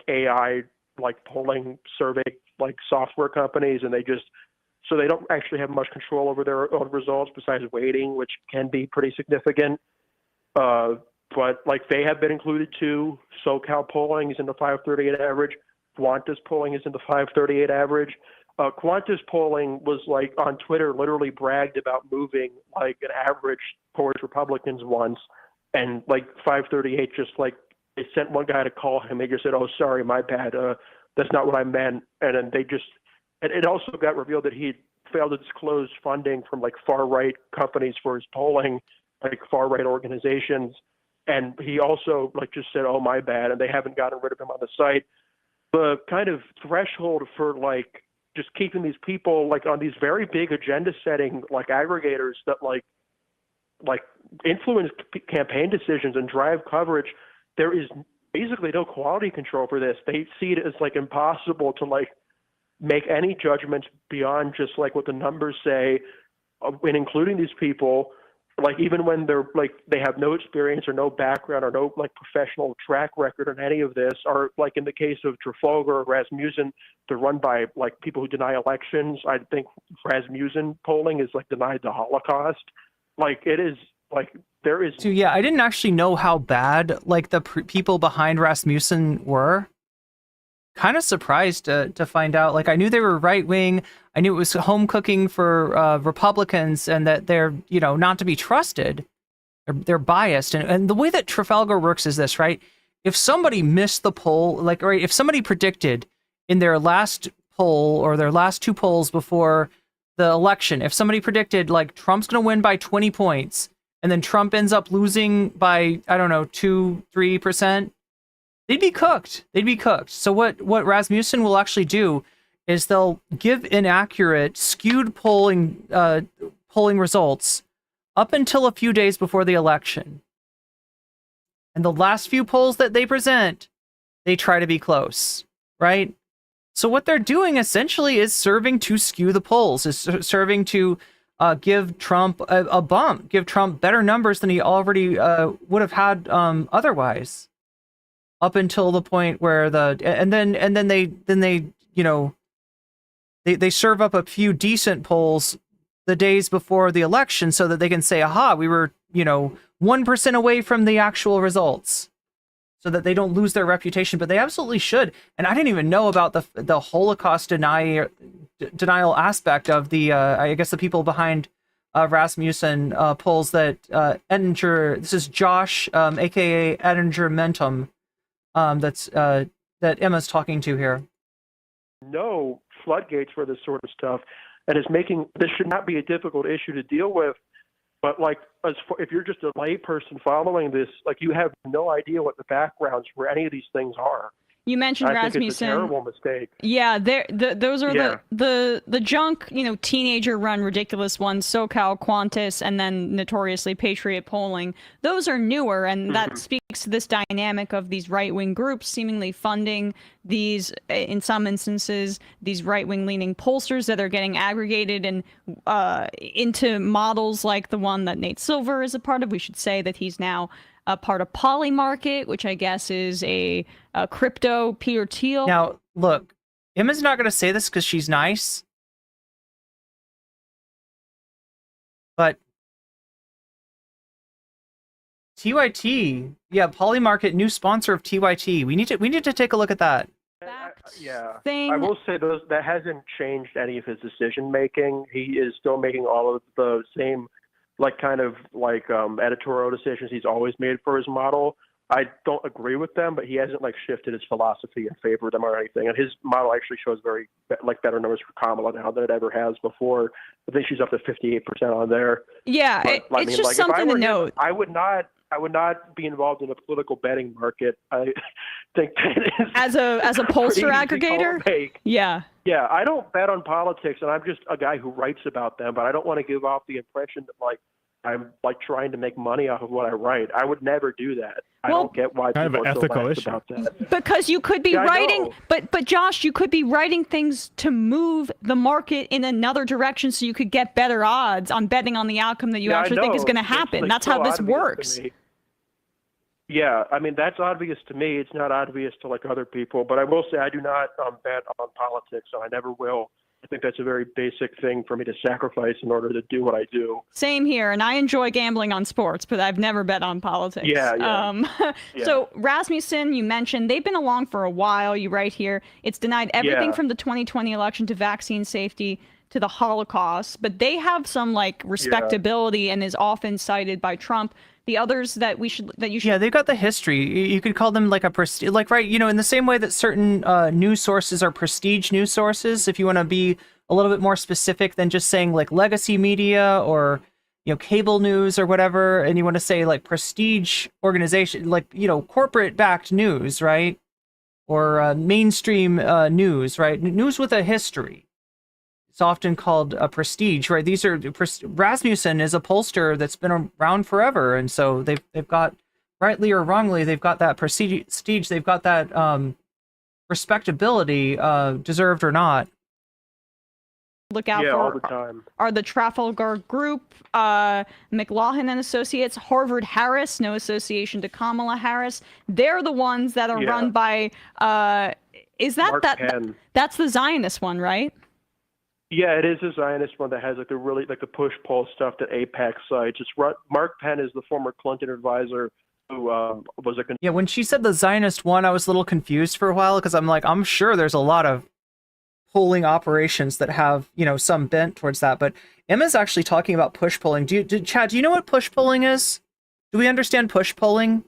AI like polling survey like software companies, and they don't actually have much control over their own results besides weighting, which can be pretty significant. But like they have been included too. SoCal polling is in the 538 average. Qantas polling is in the 538 average. Qantas polling was like on Twitter literally bragged about moving like an average towards Republicans once, and like 538 just like they sent one guy to call him. They just said, "Oh, sorry, my bad. That's not what I meant." And then it also got revealed that he failed to disclose funding from like far right companies for his polling, like far right organizations. And he also like just said, "Oh, my bad," and they haven't gotten rid of him on the site. The kind of threshold for like just keeping these people like on these very big agenda setting like aggregators that like influence campaign decisions and drive coverage, there is basically no quality control for this. They see it as like impossible to like make any judgments beyond just like what the numbers say, and including these people, like even when they're like they have no experience or no background or no like professional track record on any of this, or like in the case of Trafalgar or Rasmussen, they're run by like people who deny elections. I think Rasmussen polling is like denied the Holocaust. Like it is like there is. So yeah, I didn't actually know how bad like the people behind Rasmussen were. Kind of surprised to find out. Like I knew they were right wing. I knew it was home cooking for Republicans, and that they're not to be trusted. They're biased, and the way that Trafalgar works is this, right? If somebody missed the poll, like right, if somebody predicted in their last poll or their last two polls before the election, if somebody predicted like Trump's going to win by 20 points, and then Trump ends up losing by 2-3%. They'd be cooked. So what Rasmussen will actually do is they'll give inaccurate, skewed polling results up until a few days before the election. And the last few polls that they present, they try to be close, right? So what they're doing essentially is serving to skew the polls, is serving to give Trump a bump, give Trump better numbers than he already would have had otherwise. Up until the point where they serve up a few decent polls the days before the election so that they can say, aha, we were 1% away from the actual results, so that they don't lose their reputation. But they absolutely should. And I didn't even know about the Holocaust denial aspect of the I guess the people behind Rasmussen polls that Edinger. This is Josh, aka Edinger Mentum. That Emma's talking to here. No floodgates for this sort of stuff, and it's making this should not be a difficult issue to deal with. But like, if you're just a lay person following this, like you have no idea what the backgrounds for any of these things are. You mentioned I think Rasmussen. it's a terrible mistake. Yeah, those are Yeah. the junk, teenager-run ridiculous ones, SoCal, Qantas, and then notoriously Patriot Polling. Those are newer, and that speaks to this dynamic of these right-wing groups seemingly funding these, in some instances, these right-wing leaning pollsters that are getting aggregated and into models like the one that Nate Silver is a part of. We should say that he's now a part of Polymarket, which I guess is a crypto Peter Thiel. Now, look, Emma's not going to say this because she's nice, but TYT, yeah, Polymarket, new sponsor of TYT. We need to take a look at that. Yeah, thing. I will say that hasn't changed any of his decision making. He is still making all of the same, editorial decisions he's always made for his model. I don't agree with them, but he hasn't shifted his philosophy in favor of them or anything. And his model actually shows better numbers for Kamala now than it ever has before. I think she's up to 58% on there. Yeah, But, it's just something to note. I would not be involved in a political betting market. I think that is As a pollster aggregator. Yeah. Yeah, I don't bet on politics, and I'm just a guy who writes about them. But I don't want to give off the impression that I'm trying to make money off of what I write. I would never do that. I don't get why kind people of an are so ethical lax issue. about that. Because you could be Yeah, I writing, know. but Josh, you could be writing things to move the market in another direction, so you could get better odds on betting on the outcome that you Yeah, I actually think is know. going to It's, happen. That's how so this obvious to works. me. Yeah, I mean that's obvious to me. It's not obvious to other people. But I will say I do not bet on politics, and I never will. I think that's a very basic thing for me to sacrifice in order to do what I do. Same here, and I enjoy gambling on sports, but I've never bet on politics. Yeah. Yeah. So Rasmussen, you mentioned, they've been along for a while. You write here, it's denied everything Yeah. from the 2020 election to vaccine safety to the Holocaust, but they have some respectability and is often cited by Trump. The others that you should. Yeah, they've got the history. You could call them a prestige, in the same way that certain news sources are prestige news sources. If you want to be a little bit more specific than just saying legacy media or cable news or whatever, and you want to say prestige organization, corporate backed news, right? Or mainstream news, right? News with a history. It's often called a prestige, right? These are Rasmussen is a pollster that's been around forever, and so they've got, rightly or wrongly, they've got that prestige, they've got that respectability, deserved or not. Look out Yeah, for all the time. are the Trafalgar Group, McLaughlin and Associates, Harvard Harris, no association to Kamala Harris. They're the ones that are run by. Is that Mark Penn. That's the Zionist one, right? Yeah, it is a Zionist one that has the really the push pull stuff that AIPAC cites. Mark Penn is the former Clinton advisor who was a. Yeah, when she said the Zionist one, I was a little confused for a while because I'm sure there's a lot of polling operations that have some bent towards that. But Emma's actually talking about push polling. Chad, do you know what push polling is? Do we understand push polling?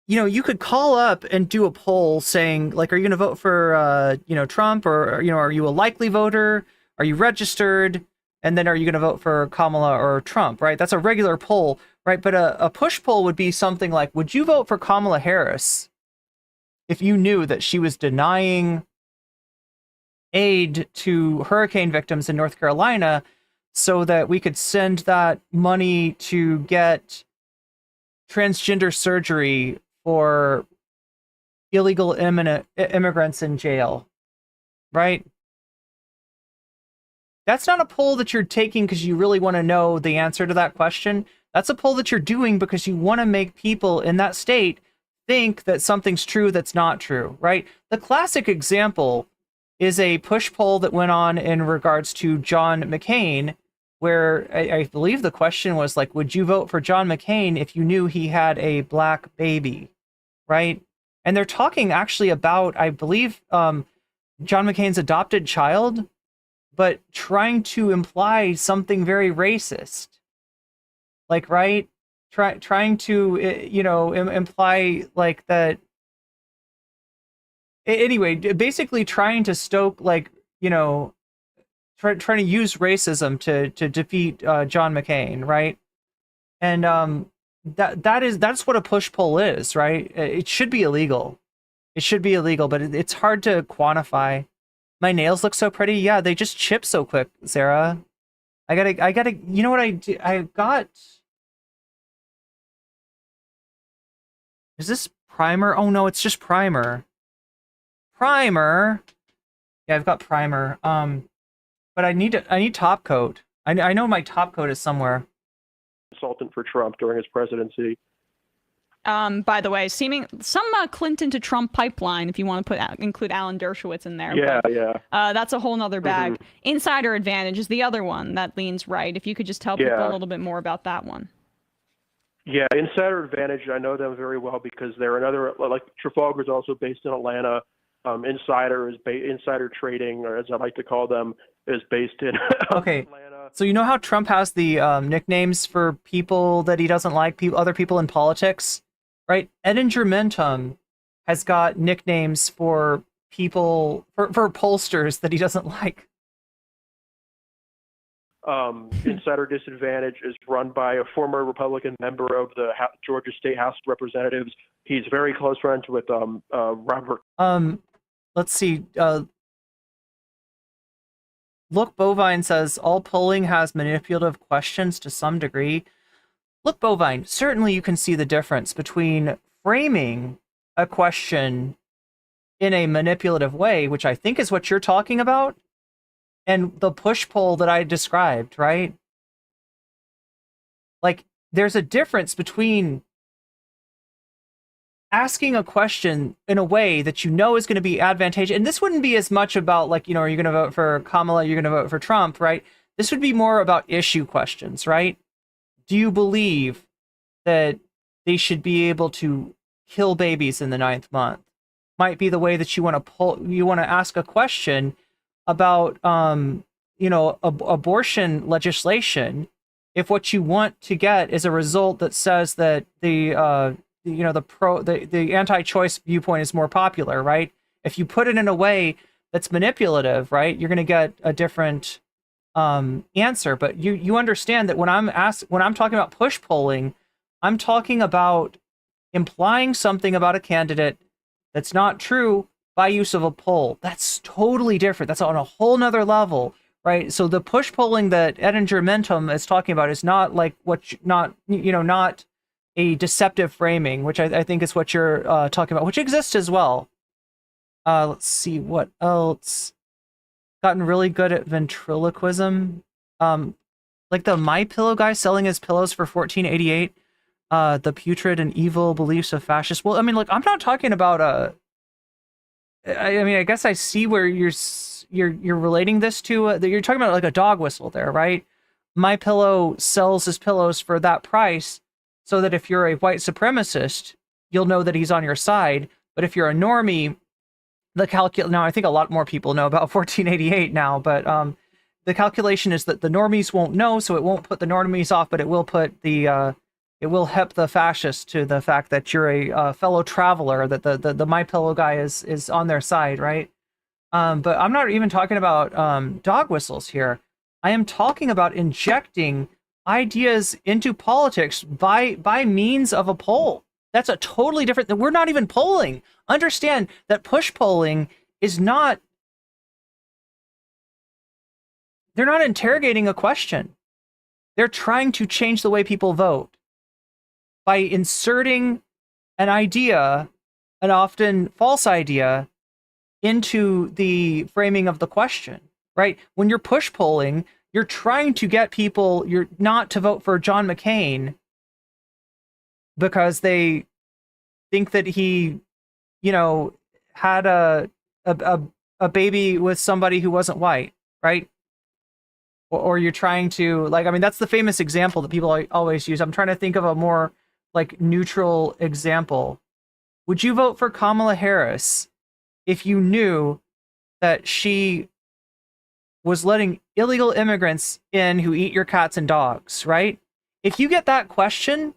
You could call up and do a poll saying, are you going to vote for, Trump or, are you a likely voter? Are you registered? And then are you going to vote for Kamala or Trump, right? That's a regular poll, right? But a push poll would be something like, would you vote for Kamala Harris if you knew that she was denying aid to hurricane victims in North Carolina so that we could send that money to get transgender surgery for illegal immigrants in jail, right? That's not a poll that you're taking because you really want to know the answer to that question. That's a poll that you're doing because you want to make people in that state think that something's true that's not true, right? The classic example is a push poll that went on in regards to John McCain, where I believe the question was would you vote for John McCain if you knew he had a black baby? Right? And they're talking actually about, I believe, John McCain's adopted child, but trying to imply something very racist. Right? Trying to, imply that. Anyway, basically trying to stoke, trying to use racism to defeat John McCain, right? And that's what a push poll is, right? It should be illegal. It should be illegal, but it's hard to quantify. My nails look so pretty. Yeah, they just chip so quick, Sarah. I gotta, you know what I do? I got, is this primer? Oh no, it's just primer. Primer. Yeah, I've got primer. But I need top coat. I know my top coat is somewhere. Consultant for Trump during his presidency. By the way, some Clinton to Trump pipeline, if you want to include Alan Dershowitz in there. Yeah, but, yeah. That's a whole nother bag. Insider advantage is the other one that leans right. If you could just tell people a little bit more about that one. Yeah, Insider Advantage, I know them very well because they're another, like Trafalgar is also based in Atlanta. Insider trading, or as I like to call them, is based in okay. Atlanta. So you know how Trump has the nicknames for people that he doesn't like, other people in politics, right? Edinger Mentum has got nicknames for people, for pollsters that he doesn't like. Insider Disadvantage is run by a former Republican member of the Georgia State House of Representatives. He's very close friends with Robert. Let's see. Look, Bovine says all polling has manipulative questions to some degree. Look, Bovine, certainly you can see the difference between framing a question in a manipulative way, which I think is what you're talking about, and the push-pull that I described, right? Like, there's a difference between asking a question in a way that you know is going to be advantageous. And this wouldn't be as much about, like, you know, are you going to vote for Kamala? You're going to vote for Trump, right? This would be more about issue questions, right? Do you believe that they should be able to kill babies in the 9th month? Might be the way that you want to ask a question about, you know, abortion legislation. If what you want to get is a result that says that the anti-choice viewpoint is more popular, right? If you put it in a way that's manipulative, right, you're going to get a different answer. But you understand that when I'm talking about push polling, I'm talking about implying something about a candidate that's not true by use of a poll. That's totally different. That's on a whole nother level, right? So the push polling that Edinger Mentum is talking about is not like not a deceptive framing, which I think is what you're talking about, which exists as well. Let's see what else. Gotten really good at ventriloquism. Like the My Pillow guy selling his pillows for $14.88. The putrid and evil beliefs of fascists. Well, I mean, like, I'm not talking about I mean, I guess I see where you're relating this to. You're talking about like a dog whistle there, right? My Pillow sells his pillows for that price, so that if you're a white supremacist, you'll know that he's on your side. But if you're a normie, now I think a lot more people know about 1488 now, but the calculation is that the normies won't know, so it won't put the normies off, but it will put it will hep the fascists to the fact that you're a fellow traveler, that the My Pillow guy is on their side, right? But I'm not even talking about dog whistles here. I am talking about injecting ideas into politics by means of a poll. That's a totally different. We're not even polling. Understand that push polling is not. They're not interrogating a question. They're trying to change the way people vote by inserting an idea, an often false idea, into the framing of the question, right? When you're push polling, you're trying to get people not to vote for John McCain because they think that he, you know, had a baby with somebody who wasn't white, right? Or you're trying to, like, I mean, that's the famous example that people always use. I'm trying to think of a more like neutral example. Would you vote for Kamala Harris if you knew that she was letting illegal immigrants in who eat your cats and dogs, right? If you get that question,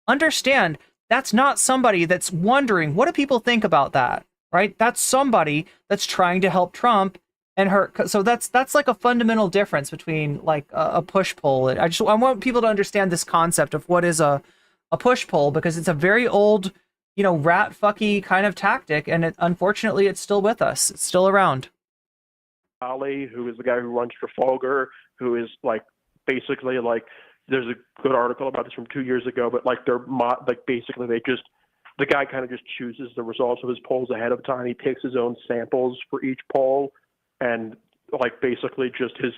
understand that's not somebody that's wondering, what do people think about that, right? That's somebody that's trying to help Trump and her. So that's like a fundamental difference between like a push poll. I want people to understand this concept of what is a push poll, because it's a very old rat fucky kind of tactic, and unfortunately it's still with us. It's still around. Ali, who is the guy who runs Trafalgar, who is like basically like there's a good article about this from 2 years ago, but like basically the guy kind of just chooses the results of his polls ahead of time. He takes his own samples for each poll, and like basically just his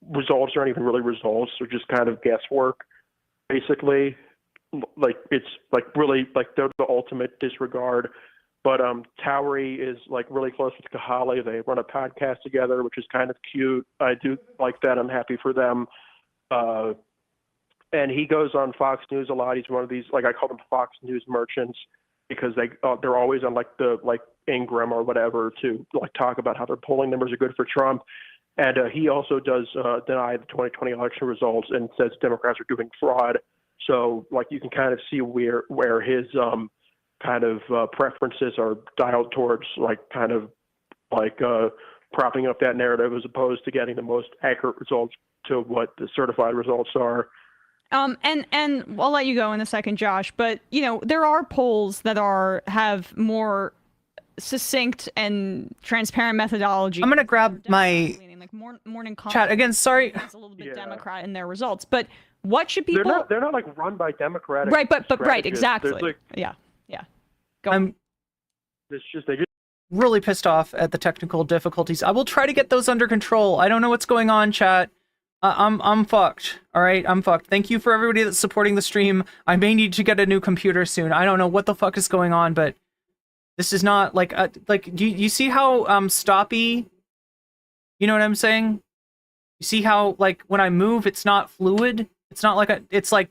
results aren't even really results; they're just kind of guesswork. Basically, like it's like really like they're the ultimate disregard. But Towery is like really close with Kahale. They run a podcast together, which is kind of cute. I do like that. I'm happy for them. And he goes on Fox News a lot. He's one of these, like I call them Fox News merchants, because they're always on like Ingram or whatever to like talk about how their polling numbers are good for Trump. And he also does deny the 2020 election results and says Democrats are doing fraud. So like you can kind of see where his kind of preferences are dialed towards, like kind of like propping up that narrative as opposed to getting the most accurate results to what the certified results are. And I'll let you go in a second, Josh, but there are polls that have more succinct and transparent methodology. I'm gonna grab my like morning chat again. Sorry, it's a little bit Democrat in their results, but what should people? They're not like run by Democratic. Right, but right, exactly. Like, yeah. Go on. It's just they just really pissed off at the technical difficulties. I will try to get those under control. I don't know what's going on, chat. I'm fucked. All right, I'm fucked. Thank you for everybody that's supporting the stream. I may need to get a new computer soon. I don't know what the fuck is going on, but this is not like do you see how stoppy? You know what I'm saying? You see how like when I move, it's not fluid. It's not like it's like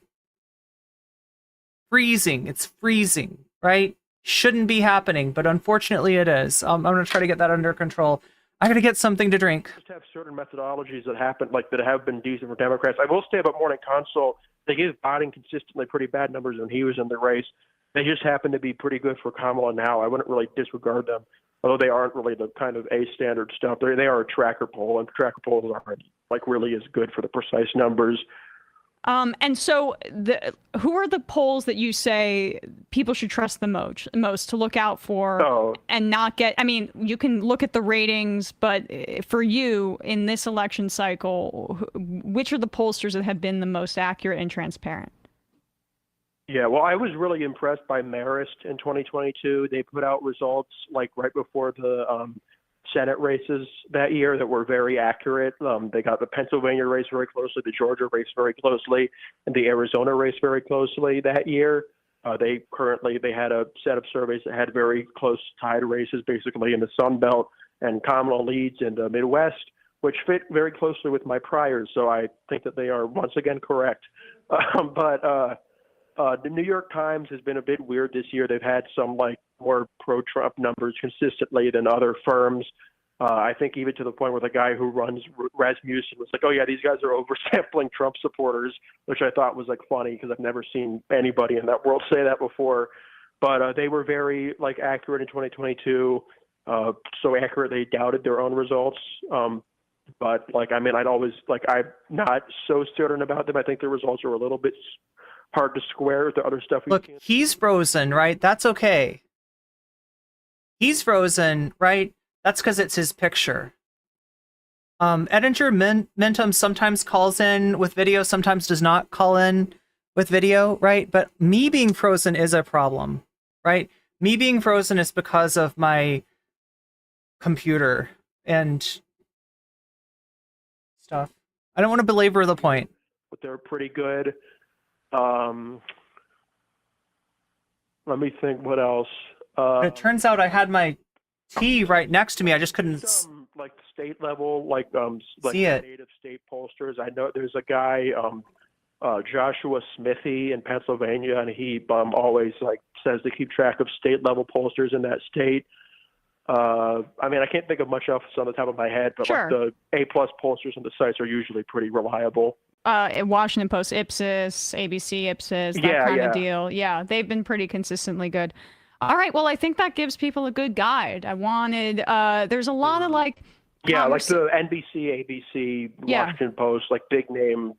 freezing. It's freezing, right? Shouldn't be happening, but unfortunately it is. I'm gonna try to get that under control. I gotta get something to drink. Just have certain methodologies that happen, like that have been decent for Democrats. I will say about Morning Consult, they gave Biden consistently pretty bad numbers when he was in the race. They just happen to be pretty good for Kamala now. I wouldn't really disregard them, although they aren't really the kind of A standard stuff. They are a tracker poll, and tracker polls aren't like really as good for the precise numbers. And so who are the polls that you say people should trust the most to look out for and not get, I mean, you can look at the ratings, but for you in this election cycle, which are the pollsters that have been the most accurate and transparent? Yeah, well, I was really impressed by Marist in 2022. They put out results like right before the Senate races that year that were very accurate. They got the Pennsylvania race very closely, the Georgia race very closely, and the Arizona race very closely that year. They had a set of surveys that had very close tied races, basically in the Sun Belt, and Kamala leads in the Midwest, which fit very closely with my priors. So I think that they are once again correct. But the New York Times has been a bit weird this year. They've had some like more pro-Trump numbers consistently than other firms. I think even to the point where the guy who runs Rasmussen was like, oh yeah, these guys are oversampling Trump supporters, which I thought was like funny because I've never seen anybody in that world say that before. But they were very like accurate in 2022, so accurate they doubted their own results. But like, I mean, I'm not so certain about them. I think the results are a little bit hard to square with the other stuff. Look, he's frozen, right? That's okay. He's frozen, right? That's because it's his picture. Edinger Mentum sometimes calls in with video, sometimes does not call in with video, right? But me being frozen is a problem, right? Me being frozen is because of my computer and stuff. I don't want to belabor the point. But they're pretty good. Let me think what else. It turns out I had my tea right next to me. I just couldn't like state level, like see it. Native state pollsters. I know there's a guy, Joshua Smithy in Pennsylvania, and he always like says to keep track of state level pollsters in that state. I mean, I can't think of much else on the top of my head, but Sure. like the A+ pollsters on the sites are usually pretty reliable. Washington Post Ipsos, ABC Ipsos, that kind of deal. Yeah, they've been pretty consistently good. All right, well, I think that gives people a good guide. I wanted, there's a lot of like... Yeah, like the NBC, ABC, Washington Post, like big name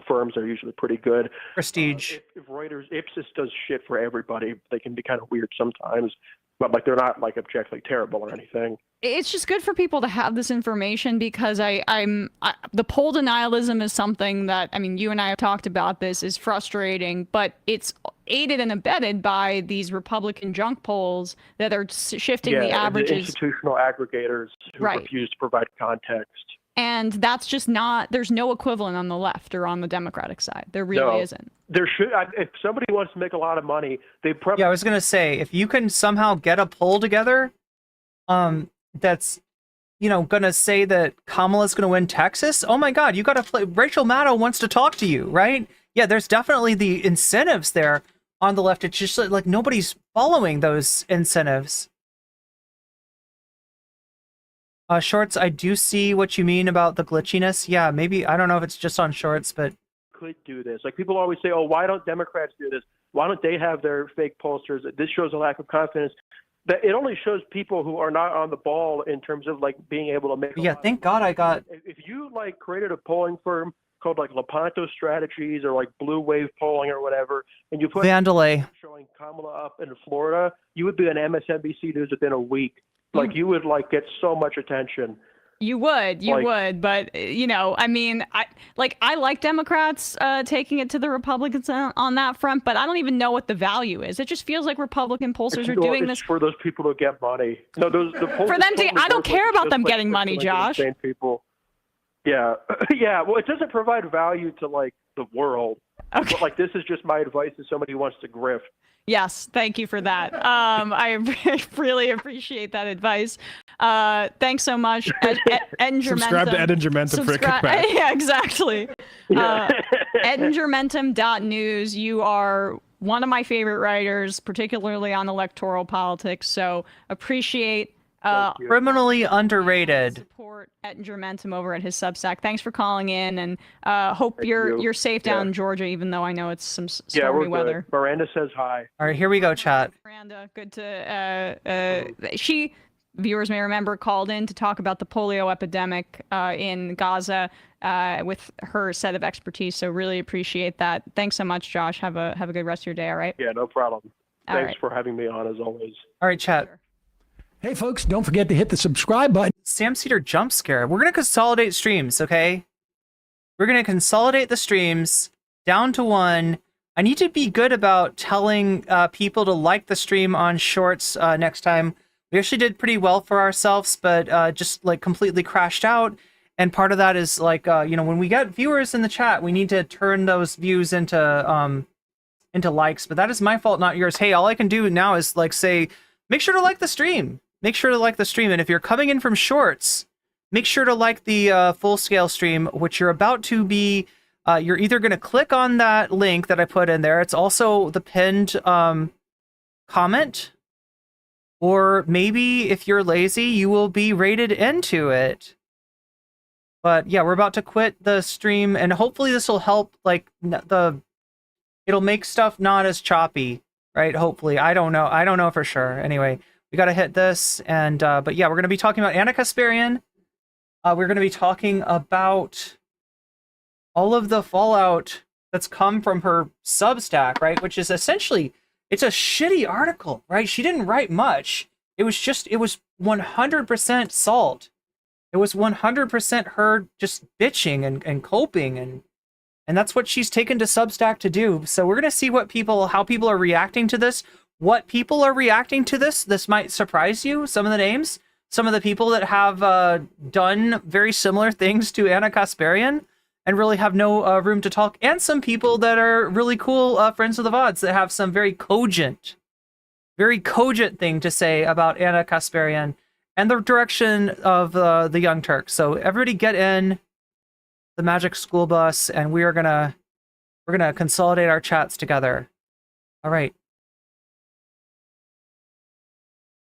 firms are usually pretty good. Prestige. If Reuters, Ipsos does shit for everybody, they can be kind of weird sometimes, but like they're not like objectively terrible or anything. It's just good for people to have this information because the poll denialism is something that, I mean, you and I have talked about this, is frustrating, but it's aided and abetted by these Republican junk polls that are shifting the averages. The institutional aggregators who refuse to provide context. And that's just not, there's no equivalent on the left or on the Democratic side. There really isn't. There should, if somebody wants to make a lot of money, they probably... Yeah, I was going to say, if you can somehow get a poll together, that's, you know, going to say that Kamala's going to win Texas, oh my God, you got to play, Rachel Maddow wants to talk to you, right? Yeah, there's definitely the incentives there on the left. It's just like nobody's following those incentives. Shorts, I do see what you mean about the glitchiness. Yeah, maybe, I don't know if it's just on Shorts, but... Could do this. Like, people always say, oh, why don't Democrats do this? Why don't they have their fake pollsters? This shows a lack of confidence. That it only shows people who are not on the ball in terms of like being able to make. Yeah, thank God I got. If you like created a polling firm called like Lepanto Strategies or like Blue Wave Polling or whatever, and you put Vandalay showing Kamala up in Florida, you would be on MSNBC News within a week. Like you would like get so much attention. You would, but you know, I mean, I like Democrats taking it to the Republicans on that front, but I don't even know what the value is. It just feels like Republican pollsters are doing this for those people to get money. No, the for them to. I don't care about them getting money, Josh. People. Yeah, yeah. Well, it doesn't provide value to like the world. Okay. But like this is just my advice to somebody who wants to grift. Yes, thank you for that. I really appreciate that advice. Thanks so much. Subscribe to Edingermentum for a kickback. Yeah, exactly. Edingermentum.news. You are one of my favorite writers, particularly on electoral politics. So appreciate criminally underrated support Edingermentum over at his Substack. Thanks for calling in, and hope you're safe down in Georgia, even though I know it's some stormy weather. Good. Miranda says hi. All right, here we go, chat. Miranda, good to she, viewers may remember, called in to talk about the polio epidemic in Gaza with her set of expertise. So really appreciate that. Thanks so much, Josh. Have a good rest of your day. All right. Yeah, no problem. Thanks for having me on as always. All right, chat. Sure. Hey, folks, don't forget to hit the subscribe button. Sam Cedar jump scare. We're going to consolidate streams, okay? We're going to consolidate the streams down to one. I need to be good about telling people to like the stream on Shorts next time. We actually did pretty well for ourselves, but just like completely crashed out. And part of that is like, you know, when we get viewers in the chat, we need to turn those views into likes. But that is my fault, not yours. Hey, all I can do now is like say, make sure to like the stream. Make sure to like the stream. And if you're coming in from Shorts, make sure to like the full-scale stream, which you're about to be... you're either going to click on that link that I put in there. It's also the pinned comment. Or maybe, if you're lazy, you will be rated into it. But yeah, we're about to quit the stream, and hopefully this will help, like, it'll make stuff not as choppy, right? Hopefully. I don't know for sure. Anyway, we got to hit this, and but yeah, we're going to be talking about Anna Kasparian. We're going to be talking about all of the fallout that's come from her Substack, right? Which is essentially, it's a shitty article, right? She didn't write much. It was 100% salt. It was 100% her just bitching and coping, and that's what she's taken to Substack to do. So we're going to see how people are reacting to this. What people are reacting to this. This might surprise you, some of the names. Some of the people that have done very similar things to Anna Kasparian and really have no room to talk. And some people that are really cool friends of the VODs that have some very cogent thing to say about Anna Kasparian and the direction of the Young Turks. So everybody get in the Magic School Bus, and we're gonna consolidate our chats together. All right.